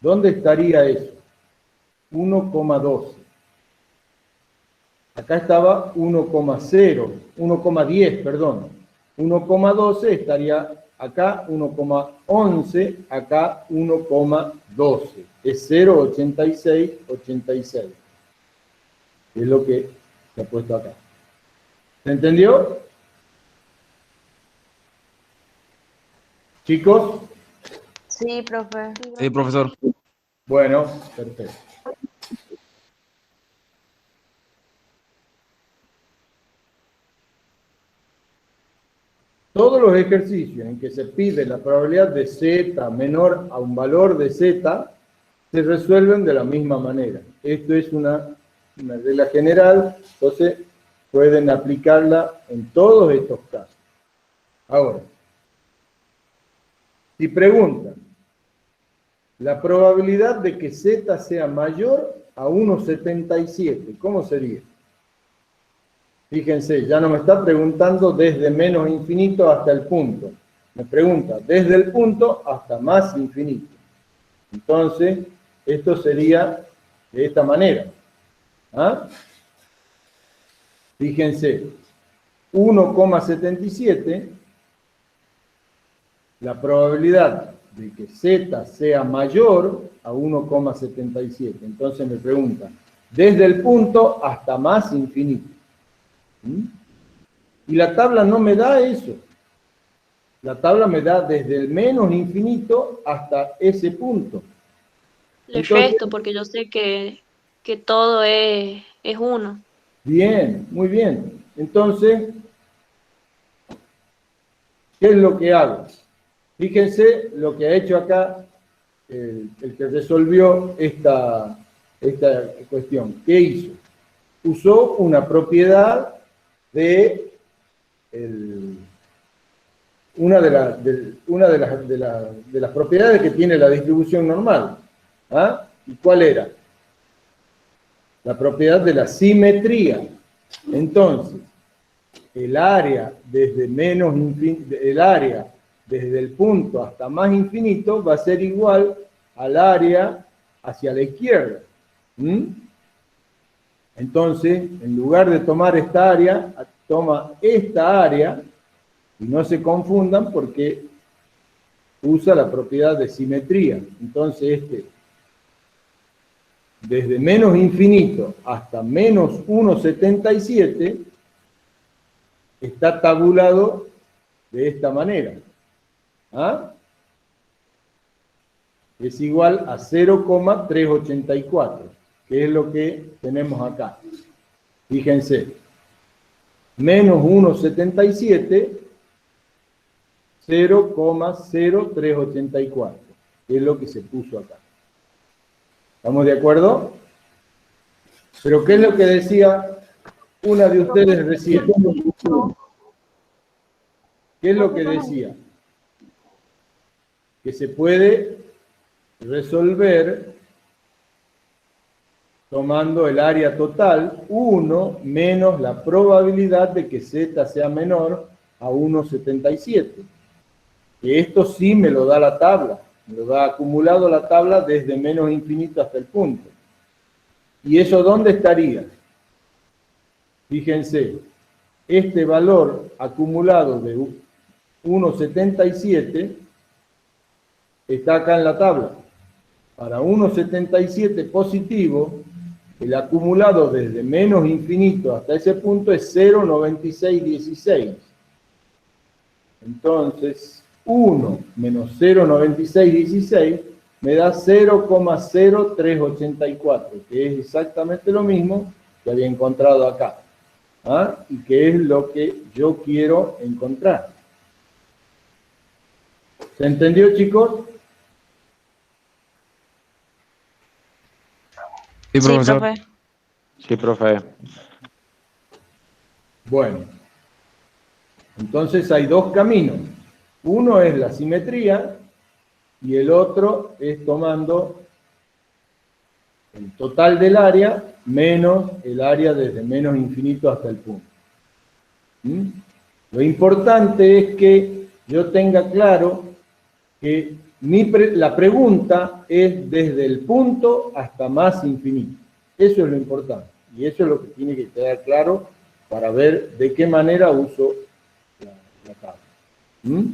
¿Dónde estaría eso? 1,12. Acá estaba 1,10, perdón. 1,12 estaría acá 1,11, acá 1,12. Es 0,8686. Es lo que se ha puesto acá. ¿Se entendió? ¿Chicos? Sí, profe. Sí, profesor. Bueno, perfecto. Todos los ejercicios en que se pide la probabilidad de z menor a un valor de z se resuelven de la misma manera. Esto es una regla general, entonces pueden aplicarla en todos estos casos. Ahora, si preguntan, la probabilidad de que z sea mayor a 1,77, ¿cómo sería? Fíjense, ya no me está preguntando desde menos infinito hasta el punto. Me pregunta desde el punto hasta más infinito. Entonces, esto sería de esta manera. ¿Ah? Fíjense, 1,77, la probabilidad de que z sea mayor a 1,77. Entonces me pregunta, desde el punto hasta más infinito. Y la tabla no me da eso. La tabla me da desde el menos infinito hasta ese punto. Le Entonces, resto porque yo sé que todo es uno. bien, muy bien. Entonces, ¿qué es lo que hago? Fíjense lo que ha hecho acá el que resolvió esta cuestión. ¿Qué hizo? Usó una propiedad de una de las propiedades que tiene la distribución normal. ¿Ah? ¿Y cuál era? La propiedad de la simetría. Entonces, el área desde el punto hasta más infinito va a ser igual al área hacia la izquierda. Entonces, en lugar de tomar esta área, toma esta área, y no se confundan porque usa la propiedad de simetría. Entonces desde menos infinito hasta menos 1,77 está tabulado de esta manera. ¿Ah? Es igual a 0,384, que es lo que tenemos acá. Fíjense, menos 1,77, 0,0384, que es lo que se puso acá. ¿Estamos de acuerdo? Pero ¿qué es lo que decía una de ustedes recién? ¿Qué es lo que decía? Que se puede resolver tomando el área total, 1 menos la probabilidad de que z sea menor a 1,77. Que esto sí me lo da la tabla, me lo da acumulado la tabla desde menos infinito hasta el punto. ¿Y eso dónde estaría? Fíjense, este valor acumulado de 1,77 está acá en la tabla. Para 1,77 positivo, el acumulado desde menos infinito hasta ese punto es 0,9616. Entonces, 1 menos 0,9616 me da 0,0384, que es exactamente lo mismo que había encontrado acá. ¿Ah? Y que es lo que yo quiero encontrar. ¿Se entendió, chicos? Sí, profesor. profe. Sí, profe. Bueno, entonces hay dos caminos. Uno es la simetría y el otro es tomando el total del área menos el área desde menos infinito hasta el punto. ¿Mm? Lo importante es que yo tenga claro que la pregunta es desde el punto hasta más infinito. Eso es lo importante. Y eso es lo que tiene que quedar claro para ver de qué manera uso la tabla. ¿Mm?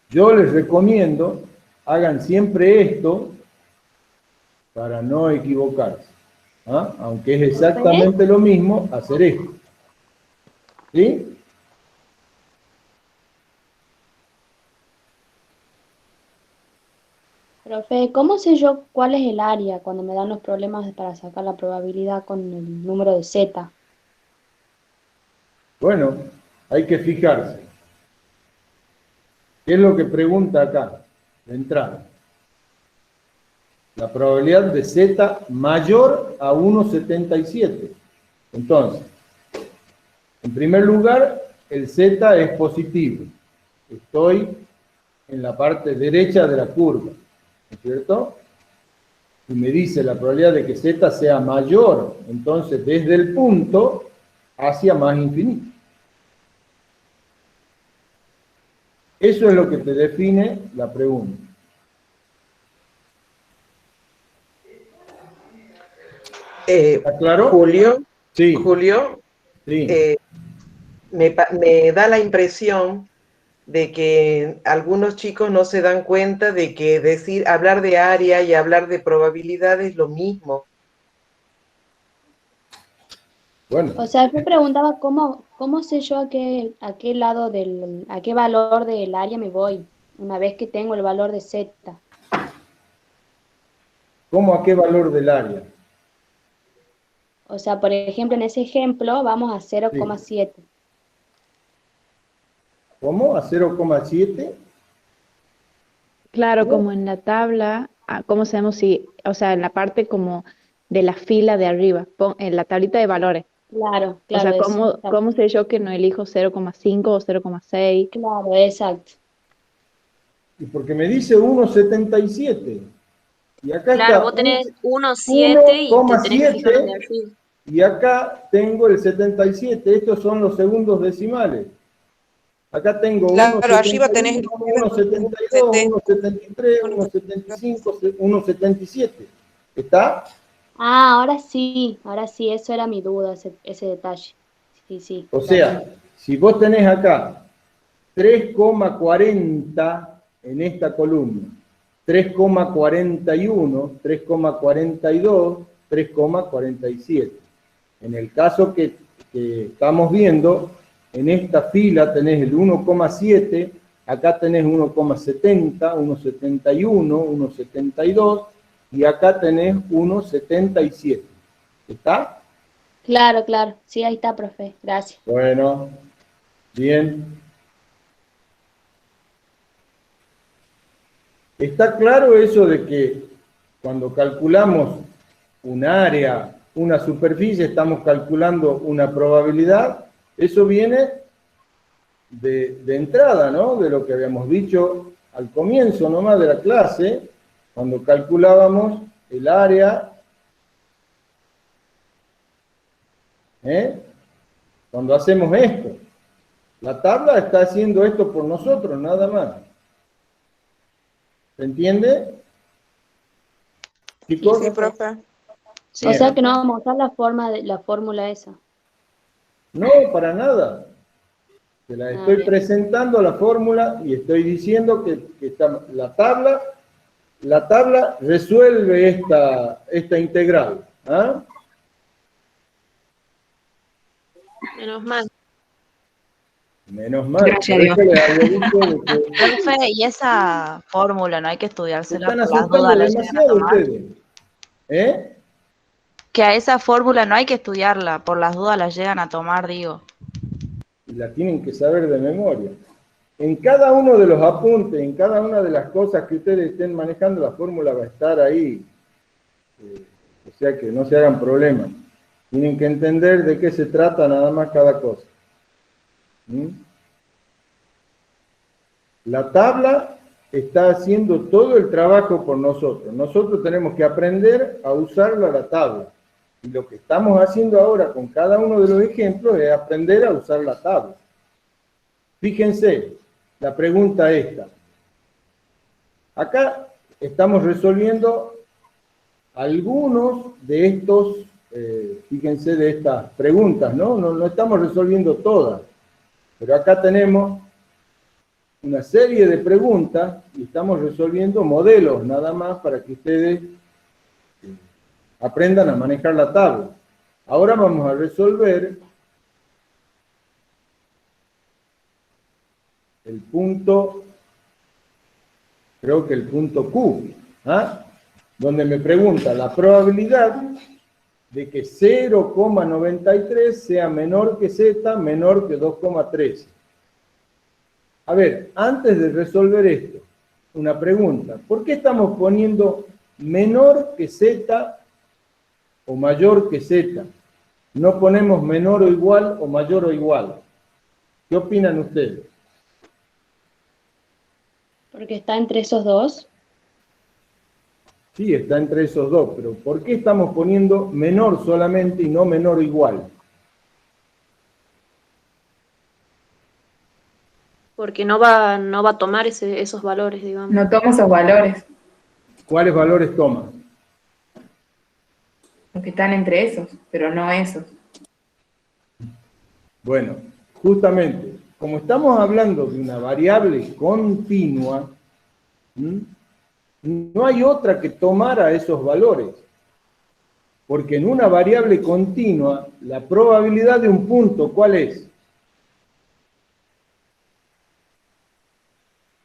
Yo les recomiendo, hagan siempre esto para no equivocarse. ¿Ah? Aunque es exactamente lo mismo hacer esto. ¿Sí? Profe, ¿cómo sé yo cuál es el área cuando me dan los problemas para sacar la probabilidad con el número de z? Bueno, hay que fijarse. ¿Qué es lo que pregunta acá? De entrada. La probabilidad de z mayor a 1,77. Entonces, en primer lugar, el z es positivo. Estoy en la parte derecha de la curva, ¿no es cierto? Y me dice la probabilidad de que z sea mayor, entonces desde el punto hacia más infinito. Eso es lo que te define la pregunta. ¿Está claro? Julio, Sí. Julio, Sí. me da la impresión de que algunos chicos no se dan cuenta de que hablar de área y hablar de probabilidad es lo mismo. Bueno. O sea, yo preguntaba cómo sé yo a qué valor del área me voy, una vez que tengo el valor de z. ¿Cómo a qué valor del área? O sea, por ejemplo, en ese ejemplo vamos a 0,7. ¿Cómo? ¿A 0,7? Claro, como en la tabla, ¿cómo sabemos si, o sea, en la parte como de la fila de arriba, en la tablita de valores? Claro, O sea, eso. ¿cómo sé yo que no elijo 0,5 o 0,6? Claro, exacto. Y porque me dice 1,77. Y acá Claro, está vos tenés 1,7 y te tenés que fijar donde 1,7 arriba. y acá tengo el 77. Estos son los segundos decimales. Acá tengo Claro, 1,71, arriba tenés 1,72, 1,73, 1,75, 1,77. ¿Está? Ah, ahora sí, eso era mi duda, ese detalle. Sí, sí. O sea, si vos tenés acá 3,40 en esta columna, 3,41, 3,42, 3,47. En el caso que estamos viendo, en esta fila tenés el 1,7, acá tenés 1,70, 1,71, 1,72 y acá tenés 1,77. ¿Está? Claro, claro. Sí, ahí está, profe. Gracias. Bueno, bien. ¿Está claro eso de que cuando calculamos un área, una superficie, estamos calculando una probabilidad? Eso viene de entrada, ¿no? De lo que habíamos dicho al comienzo nomás de la clase, cuando calculábamos el área, cuando hacemos esto. La tabla está haciendo esto por nosotros, nada más. ¿Se entiende? ¿Chicos? Sí, profe. O sea que no vamos a usar la fórmula esa. No, para nada. Te la estoy presentando la fórmula y estoy diciendo que la tabla resuelve esta integral. ¿Ah? Menos mal. Menos mal. Gracias a Dios. Profe, y esa fórmula no hay que estudiársela están por las dudas asustando la llegan a demasiado tomar. ustedes. Que a esa fórmula no hay que estudiarla, por las dudas la llegan a tomar, digo. Y la tienen que saber de memoria. En cada uno de los apuntes, en cada una de las cosas que ustedes estén manejando, la fórmula va a estar ahí. O sea que no se hagan problemas. Tienen que entender de qué se trata nada más cada cosa. La tabla está haciendo todo el trabajo por nosotros. Nosotros tenemos que aprender a usarla la tabla. Y lo que estamos haciendo ahora con cada uno de los ejemplos es aprender a usar la tabla. Fíjense, la pregunta esta. Acá estamos resolviendo algunos de estos, fíjense, de estas preguntas, ¿no? No estamos resolviendo todas. Pero acá tenemos una serie de preguntas y estamos resolviendo modelos nada más para que ustedes aprendan a manejar la tabla. Ahora vamos a resolver el punto, creo que el punto Q, donde me pregunta la probabilidad de que 0,93 sea menor que Z, menor que 2,13. A ver, antes de resolver esto, una pregunta. ¿Por qué estamos poniendo menor que Z o mayor que Z? No ponemos menor o igual o mayor o igual. ¿Qué opinan ustedes? Porque está entre esos dos. Sí, está entre esos dos, pero ¿por qué estamos poniendo menor solamente y no menor o igual? Porque no va a tomar esos valores, digamos. No toma esos valores, ¿Cuáles valores toma? los que están entre esos, pero no esos. Bueno, justamente, como estamos hablando de una variable continua, no hay otra que tomara esos valores. Porque en una variable continua, la probabilidad de un punto, ¿cuál es?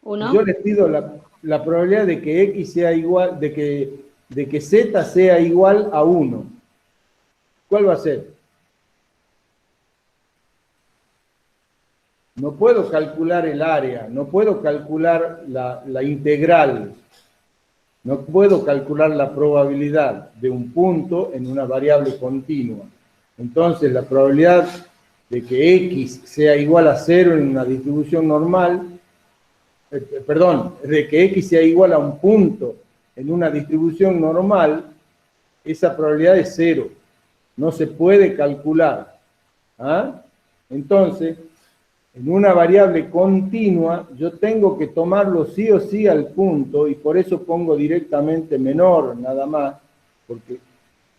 ¿Uno? Yo les pido la probabilidad de que X sea igual, de que Z sea igual a 1. ¿Cuál va a ser? No puedo calcular el área, no puedo calcular la integral, no puedo calcular la probabilidad de un punto en una variable continua. Entonces, la probabilidad de que X sea igual a 0 en una distribución normal, de que X sea igual a un punto en una distribución normal, esa probabilidad es 0. No se puede calcular. Entonces, en una variable continua, yo tengo que tomarlo sí o sí al punto, y por eso pongo directamente menor, nada más, porque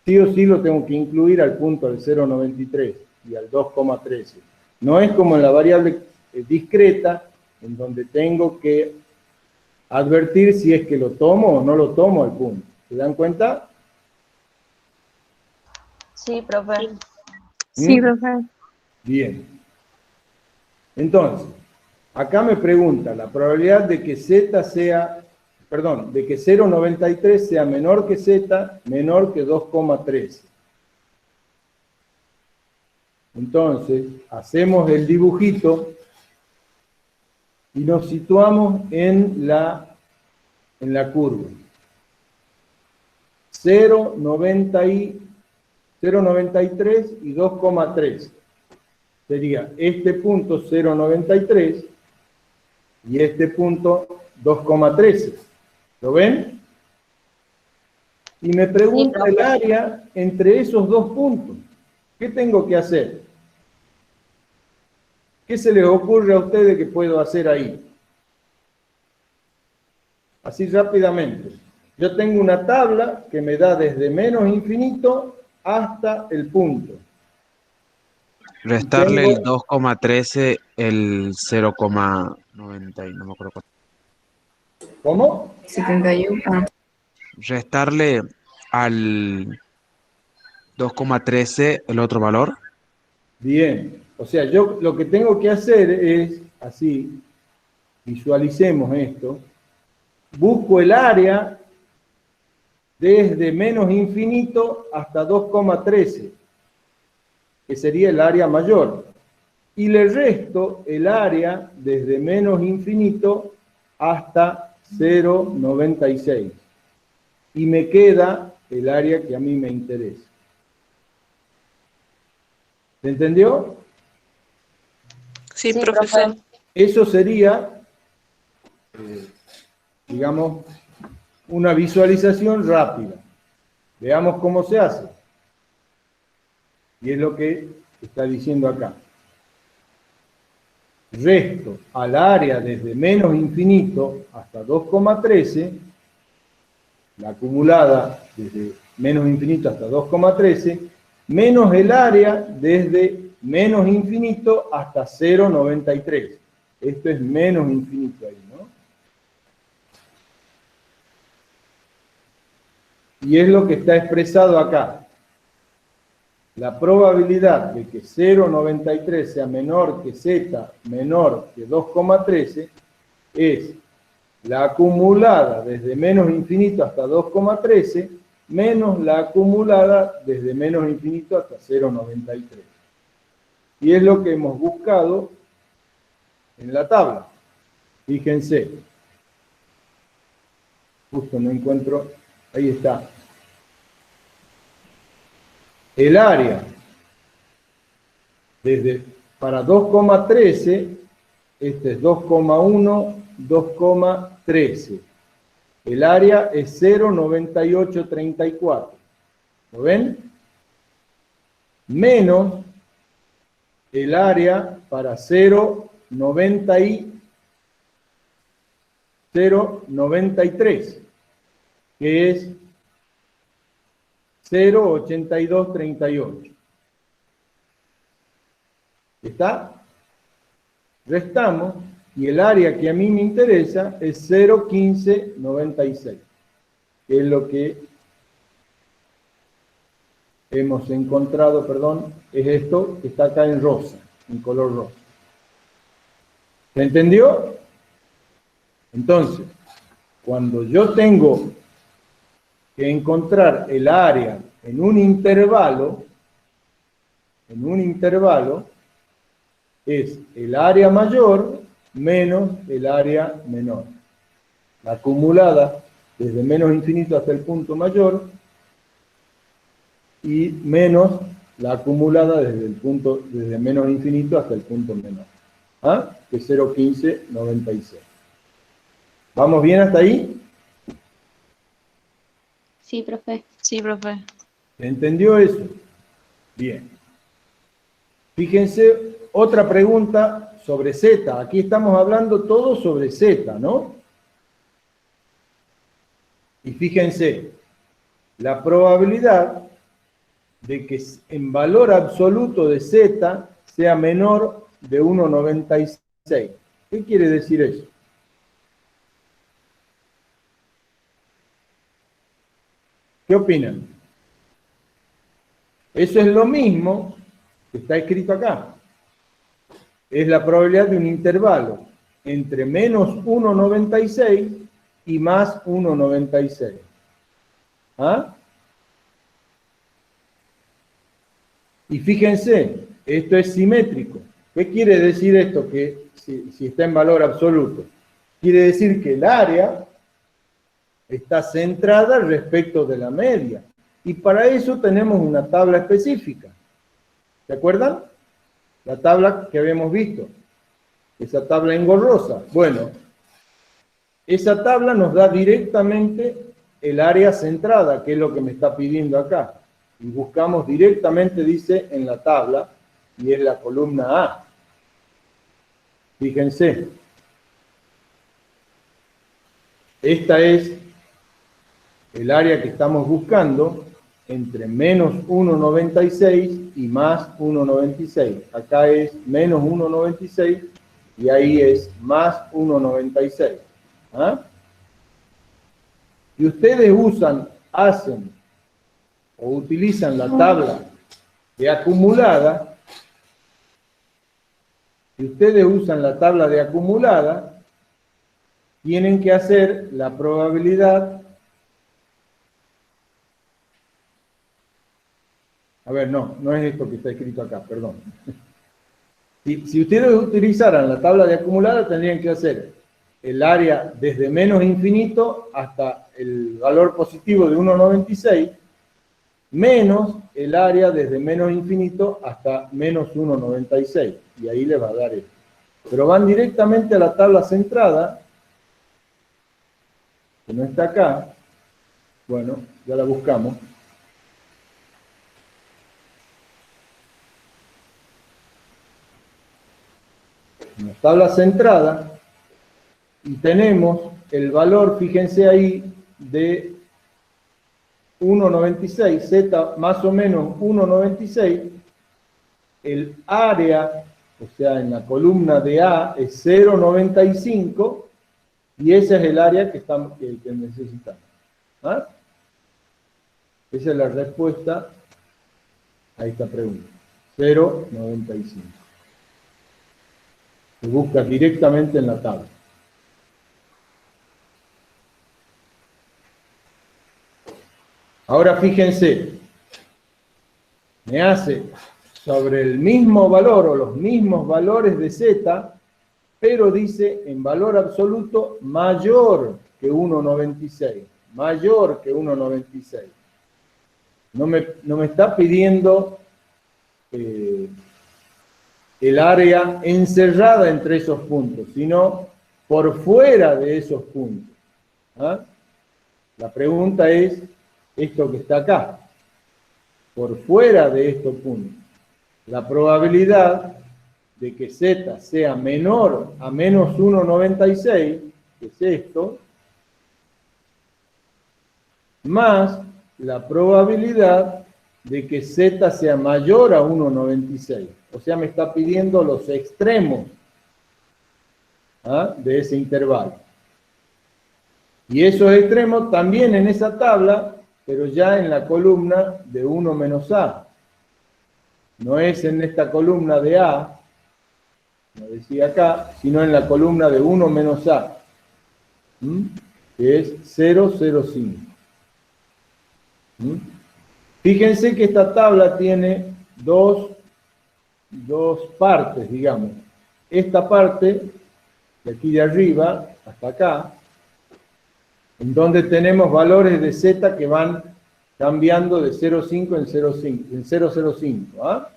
sí o sí lo tengo que incluir al punto del 0,93 y al 2,13. No es como en la variable discreta, en donde tengo que advertir si es que lo tomo o no lo tomo al punto. ¿Se dan cuenta? Sí, profe. Sí, profe. Bien. Entonces, acá me pregunta la probabilidad de que Z sea, perdón, de que 0,93 sea menor que Z, menor que 2,13. Entonces, hacemos el dibujito y nos situamos en la curva. 0,93 y 2,3. Sería este punto 0,93 y este punto 2,13. ¿Lo ven? Y me pregunta el área entre esos dos puntos. ¿Qué tengo que hacer? ¿Qué se les ocurre a ustedes que puedo hacer ahí? Así rápidamente. Yo tengo una tabla que me da desde menos infinito hasta el punto. Restarle el 2,13, el 0,90, no me acuerdo cuánto. ¿Cómo? 71. Restarle al 2,13 el otro valor. Bien. O sea, yo lo que tengo que hacer es, así, visualicemos esto, busco el área desde menos infinito hasta 2,13, que sería el área mayor, y le resto el área desde menos infinito hasta 0,96, y me queda el área que a mí me interesa. ¿Se entendió? Sí, profesor. Eso sería, digamos, una visualización rápida. Veamos cómo se hace. Y es lo que está diciendo acá. Resto al área desde menos infinito hasta 2,13, la acumulada desde menos infinito hasta 2,13, menos el área desde menos infinito hasta 0,93. Esto es menos infinito ahí, ¿no? Y es lo que está expresado acá. La probabilidad de que 0,93 sea menor que Z, menor que 2,13, es la acumulada desde menos infinito hasta 2,13, menos la acumulada desde menos infinito hasta 0,93. Y es lo que hemos buscado en la tabla. Fíjense. Justo no encuentro. Ahí está. El área para 2,13, este es 2,1, 2,13. El área es 0,9834. ¿Lo ven? Menos el área para 0,93, que es 0,8238. ¿Está? Restamos y el área que a mí me interesa es 0,1596, que es lo que hemos encontrado, perdón, es esto que está acá en rosa, en color rosa. ¿Se entendió? Entonces, cuando yo tengo que encontrar el área en un intervalo, es el área mayor menos el área menor. La acumulada desde menos infinito hasta el punto mayor y menos la acumulada desde menos infinito hasta el punto menor. ¿Ah? Que es 0,1596. ¿Vamos bien hasta ahí? Sí, profe. Sí, profe. ¿Se entendió eso? Bien. Fíjense, otra pregunta sobre Z. Aquí estamos hablando todo sobre Z, ¿no? Y fíjense, la probabilidad de que en valor absoluto de Z sea menor de 1,96. ¿Qué quiere decir eso? ¿Qué opinan? Eso es lo mismo que está escrito acá. Es la probabilidad de un intervalo entre menos 1,96 y más 1,96. ¿Ah? Y fíjense, esto es simétrico. ¿Qué quiere decir esto? Que si está en valor absoluto. Quiere decir que el área está centrada respecto de la media. Y para eso tenemos una tabla específica. ¿Se acuerdan? La tabla que habíamos visto. Esa tabla engorrosa. Bueno, esa tabla nos da directamente el área centrada, que es lo que me está pidiendo acá. Y buscamos directamente, dice, en la tabla, y es la columna A. Fíjense. Esta es el área que estamos buscando entre menos 1,96 y más 1,96. Acá es menos 1,96 y ahí es más 1,96. ¿Ah? Y ustedes hacen o utilizan la tabla de acumulada. Si ustedes usan la tabla de acumulada, tienen que hacer la probabilidad. A ver, no es esto que está escrito acá, perdón. Si ustedes utilizaran la tabla de acumulada, tendrían que hacer el área desde menos infinito hasta el valor positivo de 1,96, menos el área desde menos infinito hasta menos 1,96. Y ahí les va a dar esto. Pero van directamente a la tabla centrada, que no está acá. Bueno, ya la buscamos. En la tabla centrada, y tenemos el valor, fíjense ahí, de 1,96, Z más o menos 1,96, el área, o sea, en la columna de A es 0,95, y ese es el área que necesitamos. ¿Ah? Esa es la respuesta a esta pregunta. 0,95. Se busca directamente en la tabla. Ahora fíjense, me hace sobre el mismo valor o los mismos valores de Z, pero dice en valor absoluto mayor que 1,96. Mayor que 1,96. No me está pidiendo el área encerrada entre esos puntos, sino por fuera de esos puntos. ¿Ah? La pregunta es esto que está acá, por fuera de estos puntos. La probabilidad de que Z sea menor a menos 1,96, que es esto, más la probabilidad de que Z sea mayor a 1,96. O sea, me está pidiendo los extremos de ese intervalo. Y esos extremos también en esa tabla, pero ya en la columna de 1 menos A. No es en esta columna de A, como decía acá, sino en la columna de 1 menos A, que es 0,05. Fíjense que esta tabla tiene dos partes, digamos. Esta parte, de aquí de arriba hasta acá, en donde tenemos valores de Z que van cambiando de 0,5 en 0,05. ¿Ah?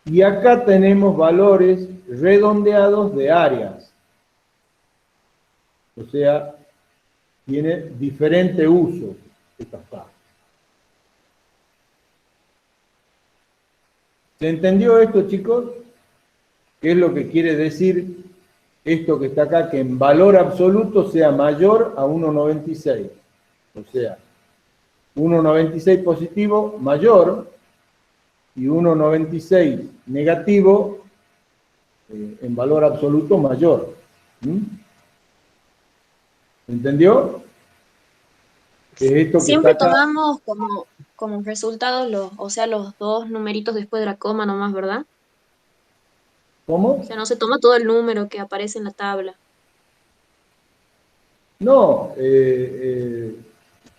Y acá tenemos valores redondeados de áreas. O sea, tiene diferente uso estas partes. ¿Se entendió esto, chicos? ¿Qué es lo que quiere decir esto que está acá? Que en valor absoluto sea mayor a 1,96. O sea, 1,96 positivo mayor y 1,96 negativo en valor absoluto mayor. ¿Entendió? Es esto que Siempre está acá. tomamos como resultados los dos numeritos después de la coma nomás, ¿verdad? ¿Cómo? O sea, no se toma todo el número que aparece en la tabla. No,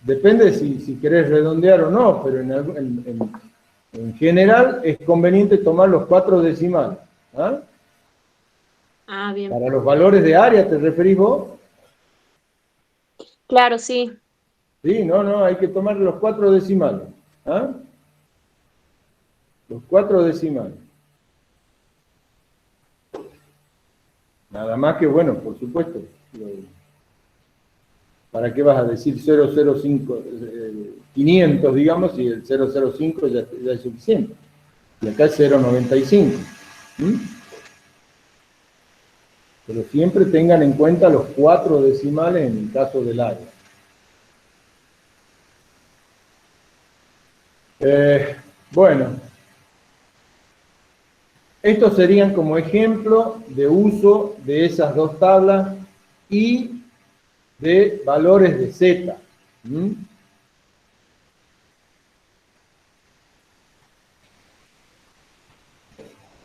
depende si querés redondear o no, pero en general es conveniente tomar los 4 decimales. ¿Ah? Ah, bien. Para los valores de área, ¿te referís vos? Claro, sí. Sí, no, hay que tomar los 4 decimales. ¿Ah? Los 4 decimales. Nada más que, bueno, por supuesto. ¿Para qué vas a decir 005, 500, digamos, si el 005 ya es suficiente? Y acá es 0,95. Pero siempre tengan en cuenta los 4 decimales en el caso del área. Bueno, estos serían como ejemplo de uso de esas dos tablas y de valores de Z.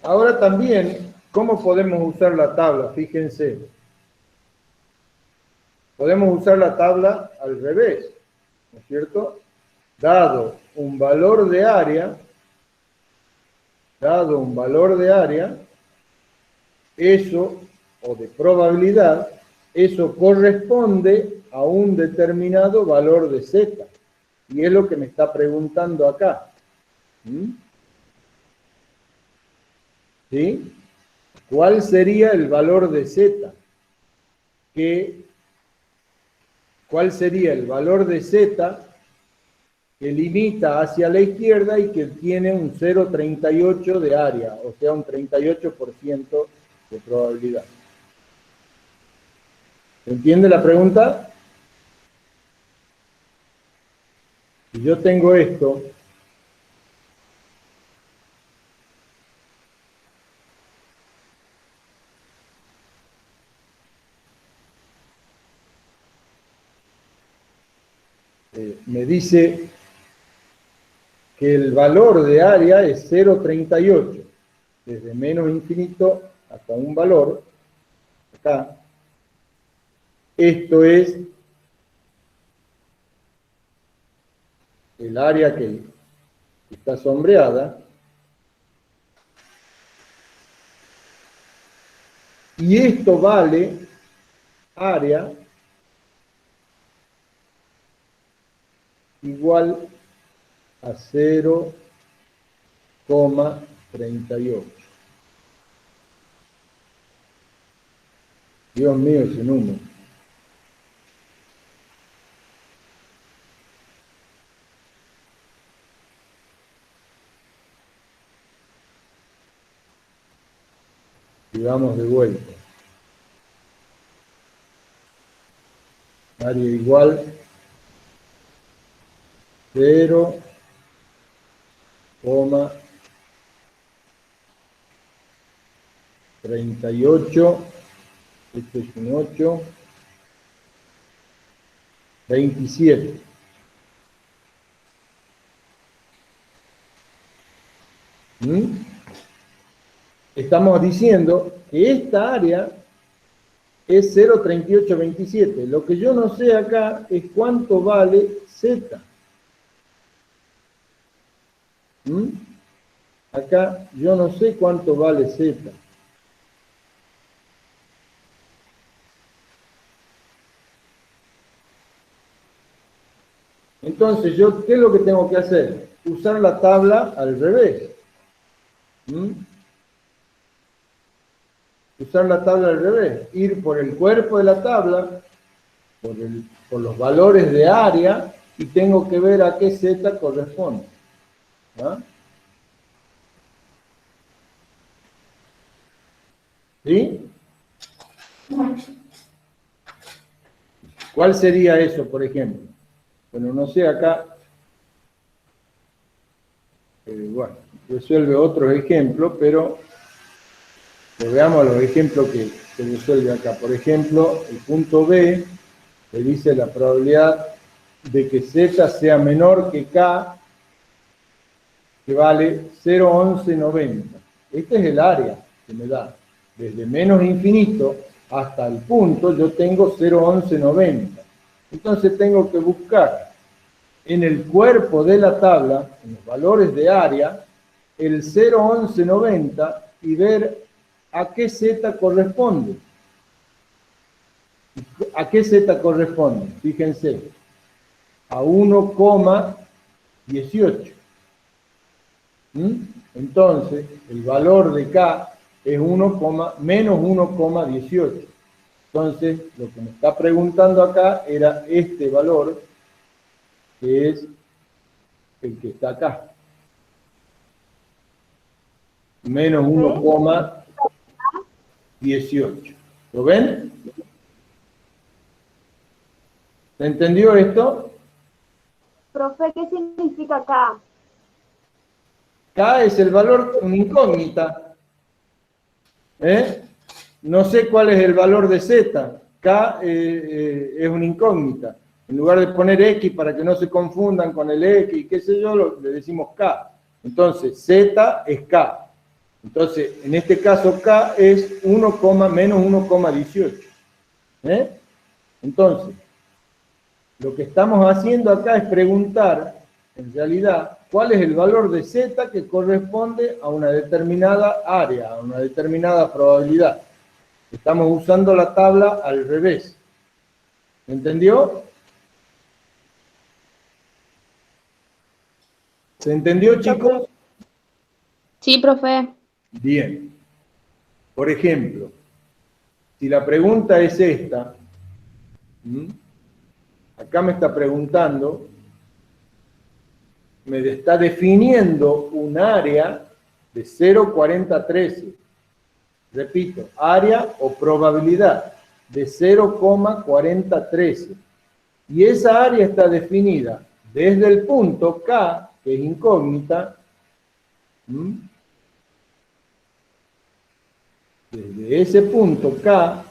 Ahora también, ¿cómo podemos usar la tabla? Fíjense. Podemos usar la tabla al revés, ¿no es cierto? Dado un valor de área, eso, o de probabilidad, eso corresponde a un determinado valor de Z. Y es lo que me está preguntando acá. ¿Sí? ¿Cuál sería el valor de Z? ¿Cuál sería el valor de Z que limita hacia la izquierda y que tiene un 0,38 de área, o sea, un 38% de probabilidad? ¿Se entiende la pregunta? Si yo tengo esto, me dice que el valor de área es 0,38, desde menos infinito hasta un valor, acá. Esto es el área que está sombreada. Y esto vale área igual a 0,38. Dios mío, ese número. Y vamos de vuelta. Área igual 0,38, esto es un 8, 27. Estamos diciendo que esta área es 0,3827. Lo que yo no sé acá es cuánto vale Z. Acá yo no sé cuánto vale Z. Entonces, ¿qué es lo que tengo que hacer? Usar la tabla al revés. Usar la tabla al revés. Ir por el cuerpo de la tabla, por los valores de área, y tengo que ver a qué Z corresponde. ¿Sí? ¿Cuál sería eso, por ejemplo? Bueno, no sé, acá resuelve otros ejemplos, pero veamos los ejemplos que resuelve acá. Por ejemplo, el punto B le dice la probabilidad de que Z sea menor que K, que vale 0,1190. Este es el área que me da. Desde menos infinito hasta el punto yo tengo 0,1190. Entonces tengo que buscar en el cuerpo de la tabla, en los valores de área, el 0,1190 y ver a qué Z corresponde. ¿A qué Z corresponde? Fíjense, a 1,18. Entonces, el valor de K es menos 1,18. Entonces, lo que me está preguntando acá era este valor, que es el que está acá. Menos 1,18. ¿Lo ven? ¿Se entendió esto? Profe, ¿qué significa K? K es el valor, una incógnita. No sé cuál es el valor de Z. K es una incógnita. En lugar de poner X para que no se confundan con el X, qué sé yo, le decimos K. Entonces, Z es K. Entonces, en este caso, K es menos 1,18. Entonces, lo que estamos haciendo acá es preguntar, en realidad, cuál es el valor de Z que corresponde a una determinada área, a una determinada probabilidad. Estamos usando la tabla al revés. ¿Entendió? ¿Se entendió, chicos? Sí, profe. Bien. Por ejemplo, si la pregunta es esta, acá me está preguntando, me está definiendo un área de 0,4013. Repito, área o probabilidad de 0,4013. Y esa área está definida desde el punto K, que es incógnita, desde ese punto K,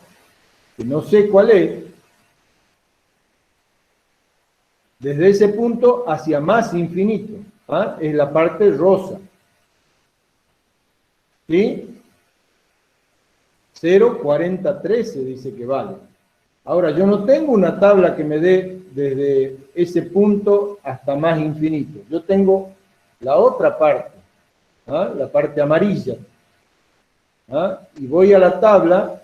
que no sé cuál es, desde ese punto hacia más infinito, es la parte rosa. ¿Sí? 0,4013 dice que vale. Ahora, yo no tengo una tabla que me dé desde ese punto hasta más infinito. Yo tengo la otra parte, la parte amarilla. Y voy a la tabla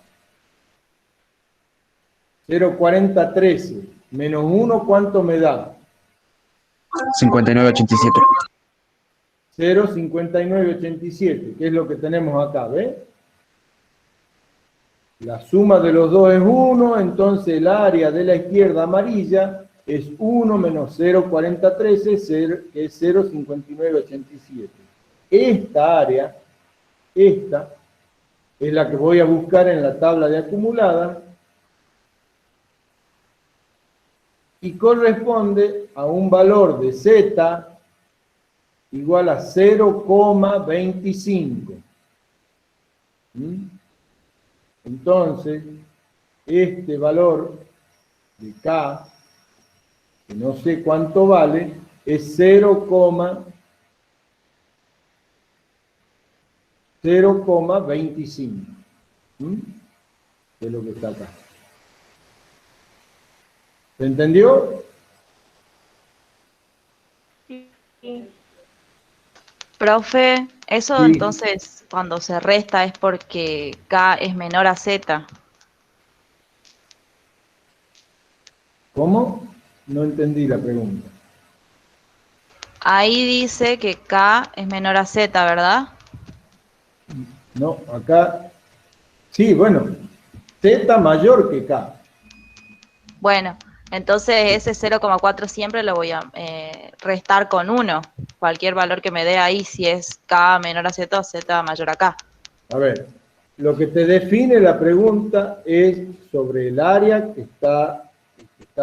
0,4013 menos 1, ¿cuánto me da? 59,87. 0,5987, que es lo que tenemos acá, ¿ves? La suma de los dos es 1, entonces el área de la izquierda amarilla es 1 menos 0,4013, que es 0,5987. Esta área, esta, es la que voy a buscar en la tabla de acumulada y corresponde a un valor de Z igual a 0,25. Entonces, este valor de K, que no sé cuánto vale, es 0,25. Es lo que está acá. ¿Se entendió? Sí. Profe, eso Sí. entonces cuando se resta es porque K es menor a Z. ¿Cómo? No entendí la pregunta. Ahí dice que K es menor a Z, ¿verdad? No, acá, sí, bueno, Z mayor que K. Bueno, entonces ese 0,4 siempre lo voy a restar con 1. Cualquier valor que me dé ahí, si es K menor a Z o Z mayor a K. A ver, lo que te define la pregunta es sobre el área que está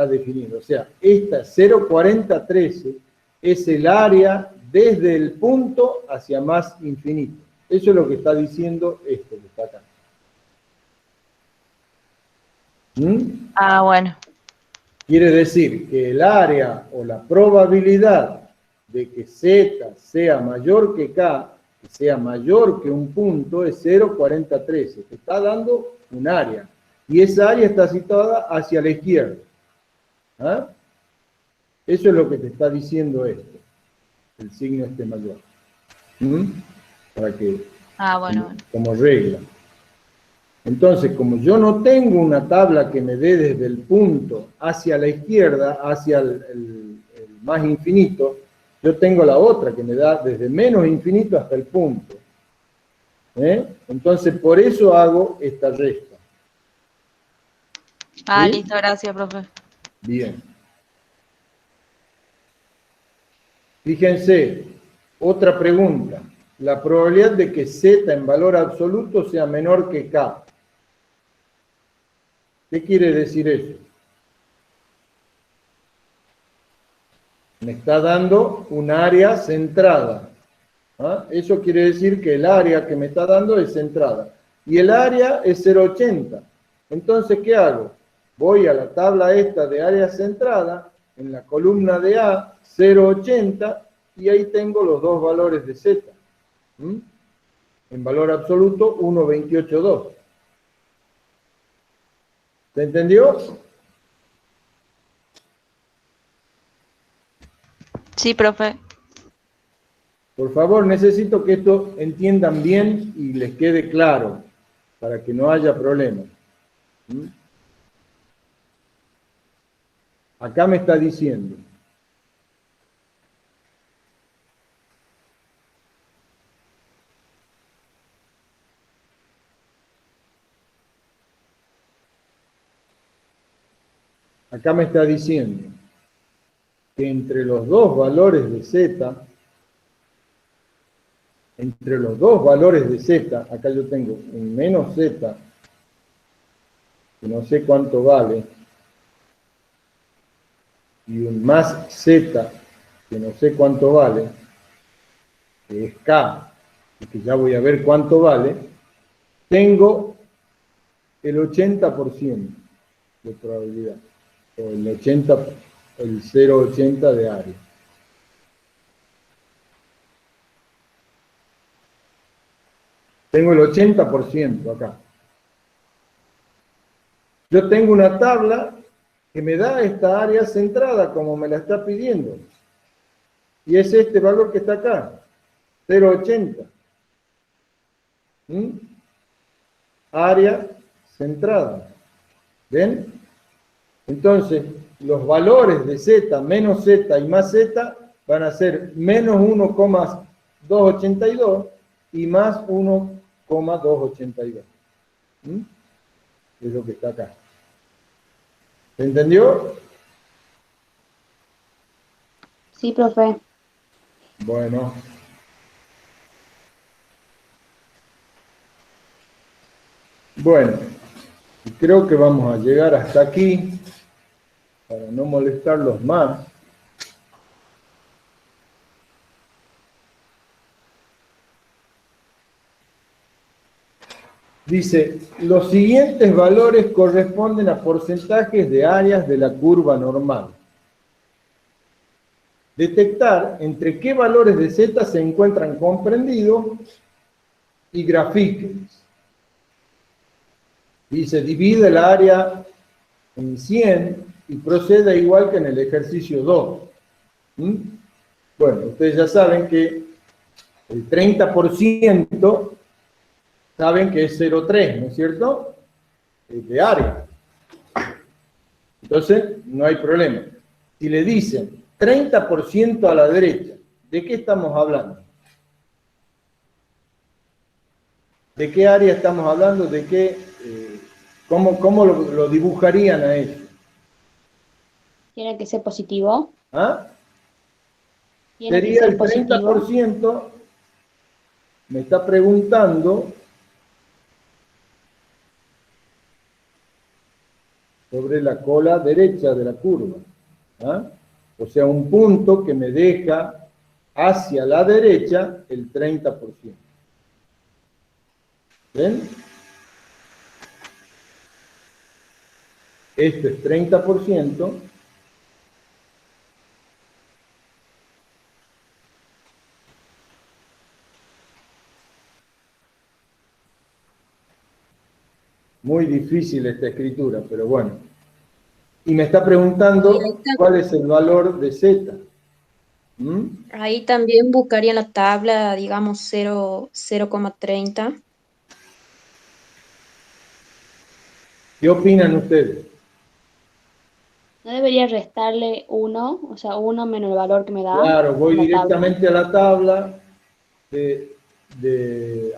definiendo. O sea, esta 0,4013 es es el área desde el punto hacia más infinito. Eso es lo que está diciendo esto que está acá. ¿Mm? Ah, bueno. Quiere decir que el área o la probabilidad de que Z sea mayor que K, que sea mayor que un punto, es 0,4013. Te está dando un área. Y esa área está situada hacia la izquierda. ¿Ah? Eso es lo que te está diciendo esto. El signo este mayor. ¿Mm? Para que, Bueno. como regla. Entonces, como yo no tengo una tabla que me dé desde el punto hacia la izquierda, hacia el más infinito, yo tengo la otra que me da desde menos infinito hasta el punto. Entonces, por eso hago esta resta. ¿Sí? Listo, gracias, profe. Bien. Fíjense, otra pregunta. La probabilidad de que Z en valor absoluto sea menor que K. ¿Qué quiere decir eso? Me está dando un área centrada. ¿Ah? Eso quiere decir que el área que me está dando es centrada. Y el área es 0,80. Entonces, ¿qué hago? Voy a la tabla esta de área centrada, en la columna de A, 0,80, y ahí tengo los dos valores de Z. ¿Mm? En valor absoluto, 1,28,2. ¿Se entendió? Sí, profe. Por favor, necesito que esto entiendan bien y les quede claro, para que no haya problemas. ¿Mm? Acá me está diciendo. Acá me está diciendo que entre los dos valores de Z, acá yo tengo un menos Z, que no sé cuánto vale, y un más Z, que no sé cuánto vale, que es K, y que ya voy a ver cuánto vale, tengo el 80% de probabilidad, o el 0,80 de área. Tengo el 80% acá. Yo tengo una tabla que me da esta área centrada como me la está pidiendo. Y es este valor que está acá, 0,80. ¿Mm? Área centrada. ¿Ven? Entonces, los valores de Z, menos Z y más Z van a ser menos 1,282 y más 1,282. ¿Mm? Es lo que está acá. ¿Se entendió? Sí, profe. Bueno. Bueno, creo que vamos a llegar hasta aquí para no molestarlos más. Dice, los siguientes valores corresponden a porcentajes de áreas de la curva normal. Detectar entre qué valores de Z se encuentran comprendidos y grafiquenlos. Dice, divide el área en 100 y procede igual que en el ejercicio 2. ¿Mm? Bueno, ustedes ya saben que el 30% saben que es 0,3, ¿no es cierto? De área. Entonces, no hay problema. Si le dicen 30% a la derecha, ¿de qué estamos hablando? ¿De qué área estamos hablando? ¿De qué? ¿Cómo lo dibujarían a eso? ¿Tiene que ser positivo? ¿Ah? ¿Tiene que Sería ser el positivo? 30%, me está preguntando sobre la cola derecha de la curva. ¿Ah? O sea, un punto que me deja hacia la derecha el 30%. ¿Ven? Esto es 30%. Muy difícil esta escritura, pero bueno. Y me está preguntando cuál es el valor de Z. Ahí también buscaría en la tabla, digamos, 0,30. ¿Qué opinan ustedes? ¿No debería restarle 1? O sea, 1 menos el valor que me da. Claro, voy en la directamente a la tabla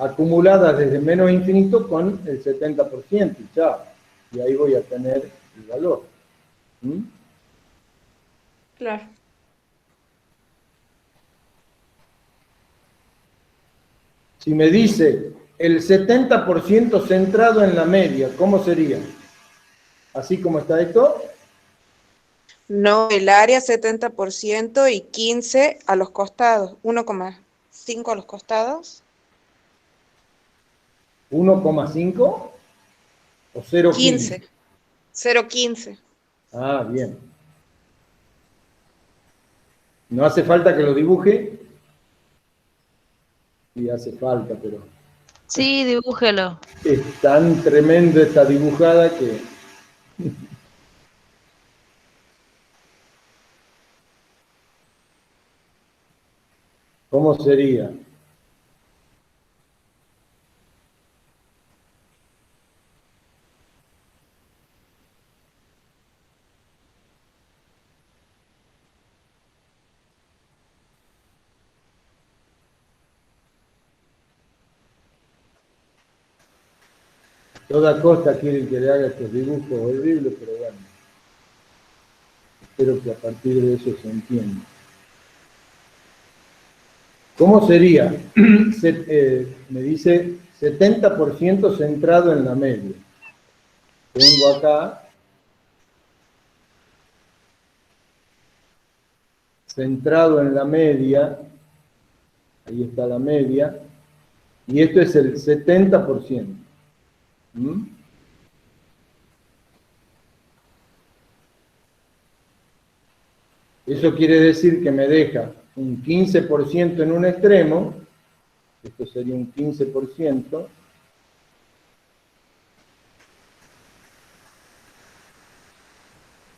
acumulada desde menos infinito con el 70%, y chao. Y ahí voy a tener el valor. Claro. Si me dice el 70% centrado en la media, ¿cómo sería? ¿Así como está esto? No, el área 70% y 15 a los costados, 1,5 a los costados. 1,5 o 0,15. 15. 0,15. Ah, bien. ¿No hace falta que lo dibuje? Sí, hace falta, pero Sí, dibújelo. es tan tremenda esta dibujada que... ¿Cómo sería? Toda costa quieren que le haga estos dibujos horribles, pero bueno. Espero que a partir de eso se entienda. ¿Cómo sería? Me dice 70% centrado en la media. Tengo acá centrado en la media. Ahí está la media. Y esto es el 70%. Eso quiere decir que me deja un 15% en un extremo, esto sería un 15%,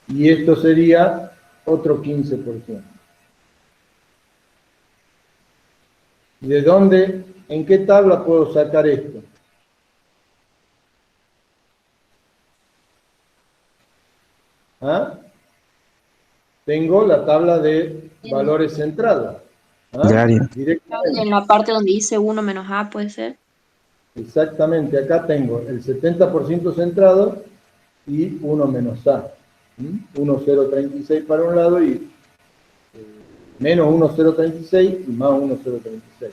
y esto sería otro 15%. ¿De dónde, en qué tabla puedo sacar esto? ¿Ah? Tengo la tabla de valores centrados. ¿Ah? Directamente. En la parte donde dice 1 menos A, ¿puede ser? Exactamente, acá tengo el 70% centrado y 1 menos A. 1,036 para un lado y menos 1,036 y más 1,036.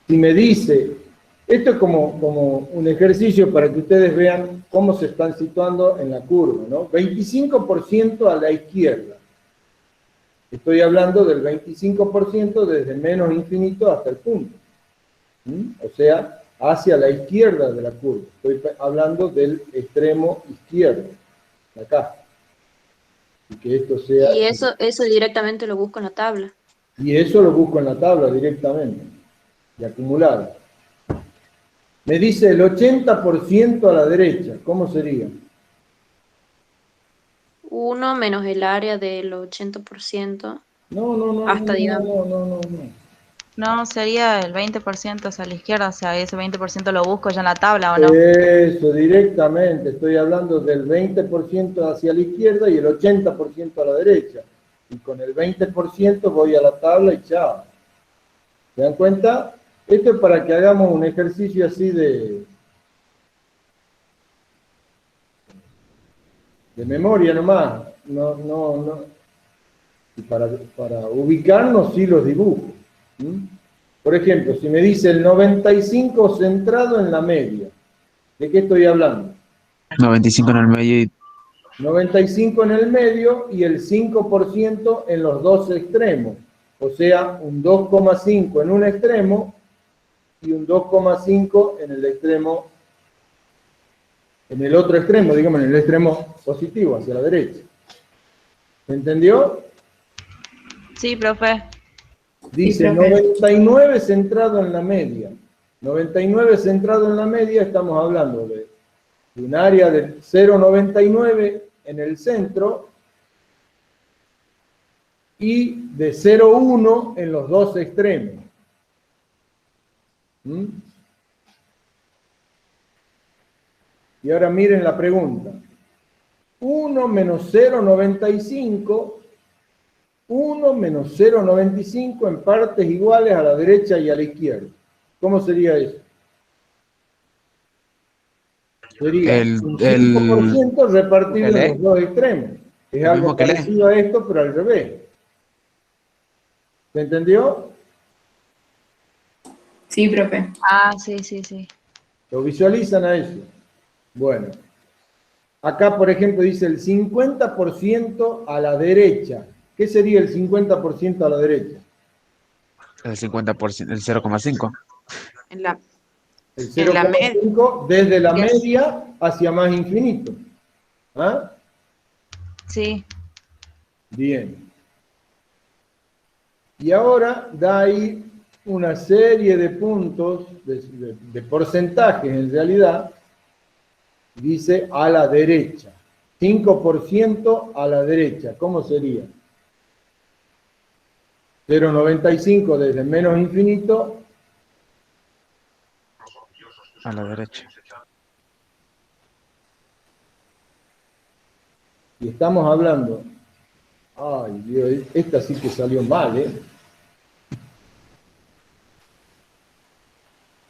Si me dice, esto es como un ejercicio para que ustedes vean cómo se están situando en la curva, ¿no? 25% a la izquierda. Estoy hablando del 25% desde menos infinito hasta el punto. O sea, hacia la izquierda de la curva. Estoy hablando del extremo izquierdo, de acá. Y que esto sea... Y eso directamente lo busco en la tabla. Y eso lo busco en la tabla directamente, de acumulado. Me dice el 80% a la derecha, ¿cómo sería? 1 menos el área del 80%. No, hasta, digamos. No. No, sería el 20% hacia la izquierda, o sea, ese 20% lo busco ya en la tabla, ¿o no? Eso, directamente, estoy hablando del 20% hacia la izquierda y el 80% a la derecha. Y con el 20% voy a la tabla y chao. ¿Se dan cuenta? Esto es para que hagamos un ejercicio así de memoria nomás. No. Y para ubicarnos sí los dibujo. Por ejemplo, si me dice el 95 centrado en la media, ¿de qué estoy hablando? 95 en el medio y 95 en el medio y el 5% en los dos extremos. O sea, un 2,5 en un extremo y un 2,5 en el extremo, en el otro extremo, digamos, en el extremo positivo, hacia la derecha. ¿Se entendió? Sí, profe. Dice Sí, profe. 99 centrado en la media. 99 centrado en la media, estamos hablando de un área de 0,99 en el centro y de 0,1 en los dos extremos. ¿Mm? Y ahora miren la pregunta. 1 menos 0,95, 1 menos 0,95 en partes iguales a la derecha y a la izquierda. ¿Cómo sería eso? Sería un 5% repartido en los dos extremos. Es algo parecido a esto, pero al revés. ¿Se entendió? Sí, profe. Ah, sí, sí, sí. ¿Lo visualizan a eso? Bueno. Acá, por ejemplo, dice el 50% a la derecha. ¿Qué sería el 50% a la derecha? El 50%, el 0,5. En la, El en la media. 0,5 desde la media hacia más infinito. ¿Ah? Sí. Bien. Y ahora da ahí una serie de puntos, de porcentajes en realidad, dice a la derecha. 5% a la derecha. ¿Cómo sería? 0,95 desde menos infinito A la derecha. y estamos hablando. Ay, Dios, esta sí que salió mal, ¿eh?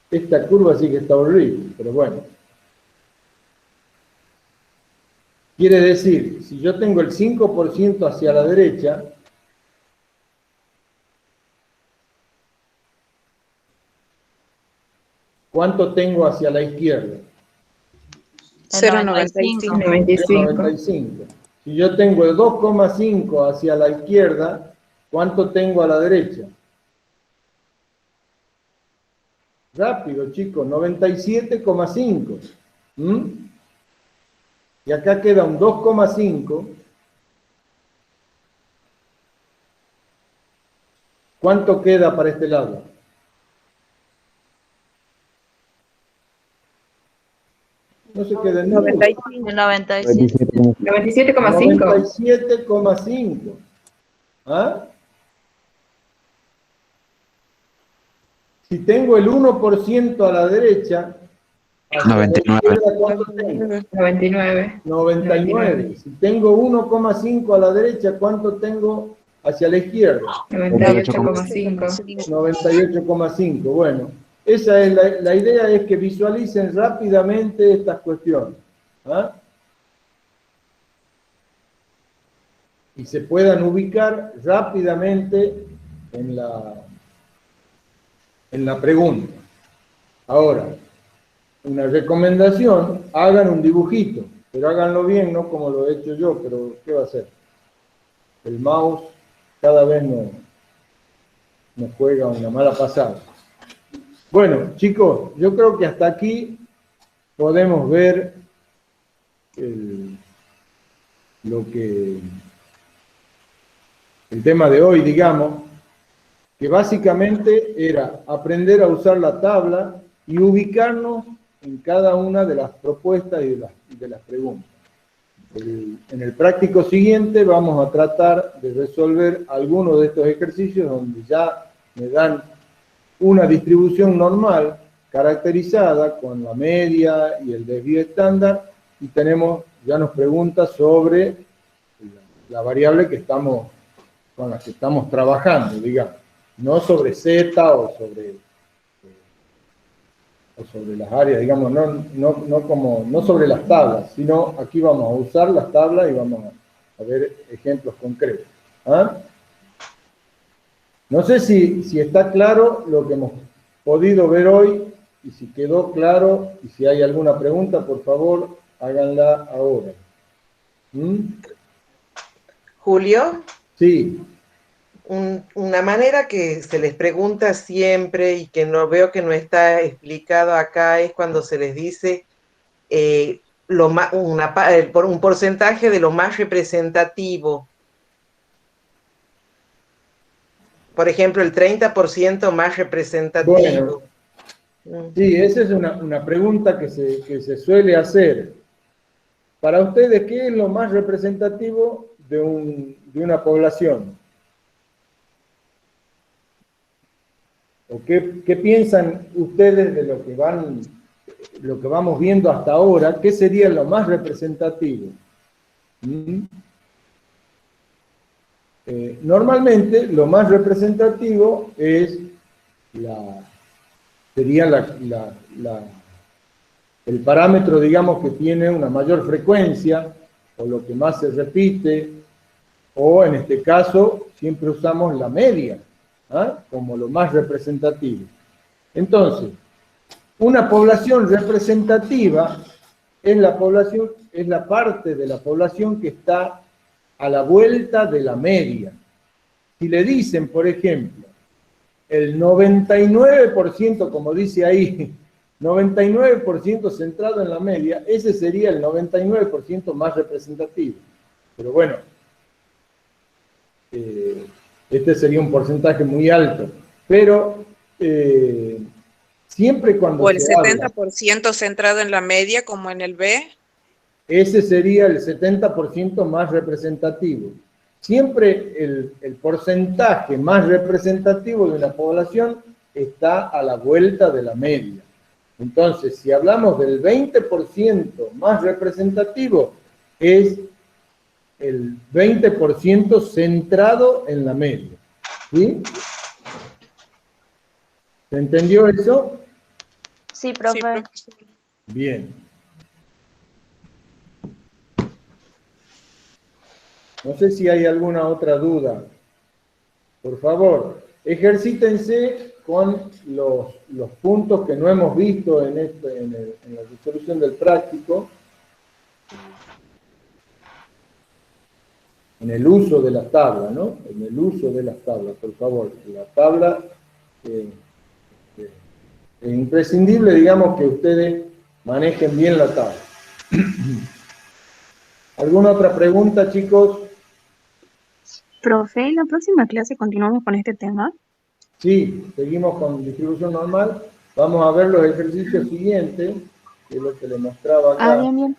Esta curva sí que está horrible, pero bueno. Quiere decir, si yo tengo el 5% hacia la derecha, ¿cuánto tengo hacia la izquierda? 0,95. 0,95. Si yo tengo el 2,5 hacia la izquierda, ¿cuánto tengo a la derecha? Rápido, chicos, 97,5. Y acá queda un 2,5. ¿Cuánto queda para este lado? No se queda en 95. 97,5. 97,5. ¿Ah? Si tengo el 1% a la derecha, 99. ¿cuánto tengo? 99. 99. Si tengo 1,5 a la derecha, ¿cuánto tengo hacia la izquierda? 98,5. 98,5. Bueno, esa es la idea, es que visualicen rápidamente estas cuestiones. ¿Ah? Y se puedan ubicar rápidamente en la pregunta. Ahora, una recomendación, hagan un dibujito, pero háganlo bien, no como lo he hecho yo, pero ¿qué va a hacer? El mouse cada vez nos juega una mala pasada. Bueno, chicos, yo creo que hasta aquí podemos ver el tema de hoy, digamos, que básicamente era aprender a usar la tabla y ubicarnos en cada una de las propuestas y de las preguntas. En el práctico siguiente vamos a tratar de resolver algunos de estos ejercicios donde ya me dan una distribución normal caracterizada con la media y el desvío estándar y ya nos pregunta sobre la variable con la que estamos trabajando, digamos, no sobre Z o sobre las áreas, digamos, no sobre las tablas, sino aquí vamos a usar las tablas y vamos a ver ejemplos concretos. ¿Ah? No sé si está claro lo que hemos podido ver hoy, y si quedó claro, y si hay alguna pregunta, por favor, háganla ahora. Julio. Sí. Una manera que se les pregunta siempre y que no veo que no está explicado acá es cuando se les dice un porcentaje de lo más representativo. Por ejemplo, el 30% más representativo. Bueno, sí, esa es una pregunta que se suele hacer. Para ustedes, ¿qué es lo más representativo de una población? ¿O qué piensan ustedes de lo que vamos viendo hasta ahora? ¿Qué sería lo más representativo? Normalmente, lo más representativo sería el parámetro, digamos, que tiene una mayor frecuencia, o lo que más se repite, o en este caso, siempre usamos la media, como lo más representativo. Entonces, una población representativa es la parte de la población que está a la vuelta de la media. Si le dicen, por ejemplo, el 99%, como dice ahí, 99% centrado en la media, ese sería el 99% más representativo. Pero bueno, este sería un porcentaje muy alto. Pero siempre cuando O el se habla, 70% centrado en la media, como en el B. ese sería el 70% más representativo. Siempre el porcentaje más representativo de una población está a la vuelta de la media. Entonces, si hablamos del 20% más representativo, es el 20% centrado en la media. ¿Sí? ¿Se entendió eso? Sí, profe. Bien. No sé si hay alguna otra duda. Por favor, ejercítense con los puntos que no hemos visto en la resolución del práctico, en el uso de la tabla, ¿no? En el uso de las tablas, por favor. La tabla es imprescindible, digamos, que ustedes manejen bien la tabla. ¿Alguna otra pregunta, chicos? Profe, ¿en la próxima clase continuamos con este tema? Sí, seguimos con distribución normal. Vamos a ver los ejercicios siguientes, que es lo que les mostraba acá. Bien, bien.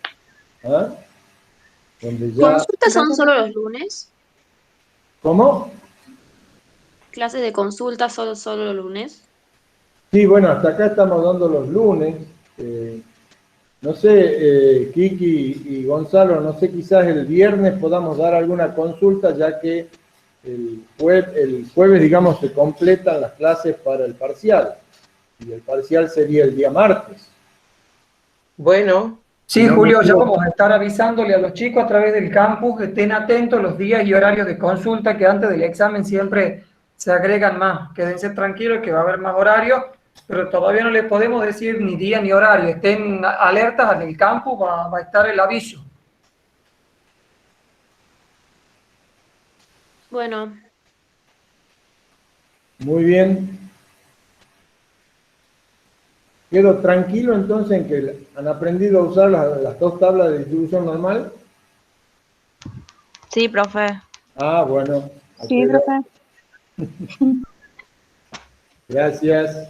Donde ya... ¿Consultas son solo los lunes? ¿Cómo? ¿Clases de consultas solo los lunes? Sí, bueno, hasta acá estamos dando los lunes. No sé, Kiki y Gonzalo, no sé, quizás el viernes podamos dar alguna consulta, ya que el jueves, digamos, se completan las clases para el parcial. Y el parcial sería el día martes. Bueno. Sí, Julio, ya vamos a estar avisándole a los chicos a través del campus que estén atentos los días y horarios de consulta, que antes del examen siempre se agregan más. Quédense tranquilos que va a haber más horarios, pero todavía no les podemos decir ni día ni horario. Estén alertas, en el campus va a estar el aviso. Bueno. Muy bien. Quedo tranquilo entonces en que han aprendido a usar las dos tablas de distribución normal. Sí, profe. Ah, bueno. Sí, profe. Gracias.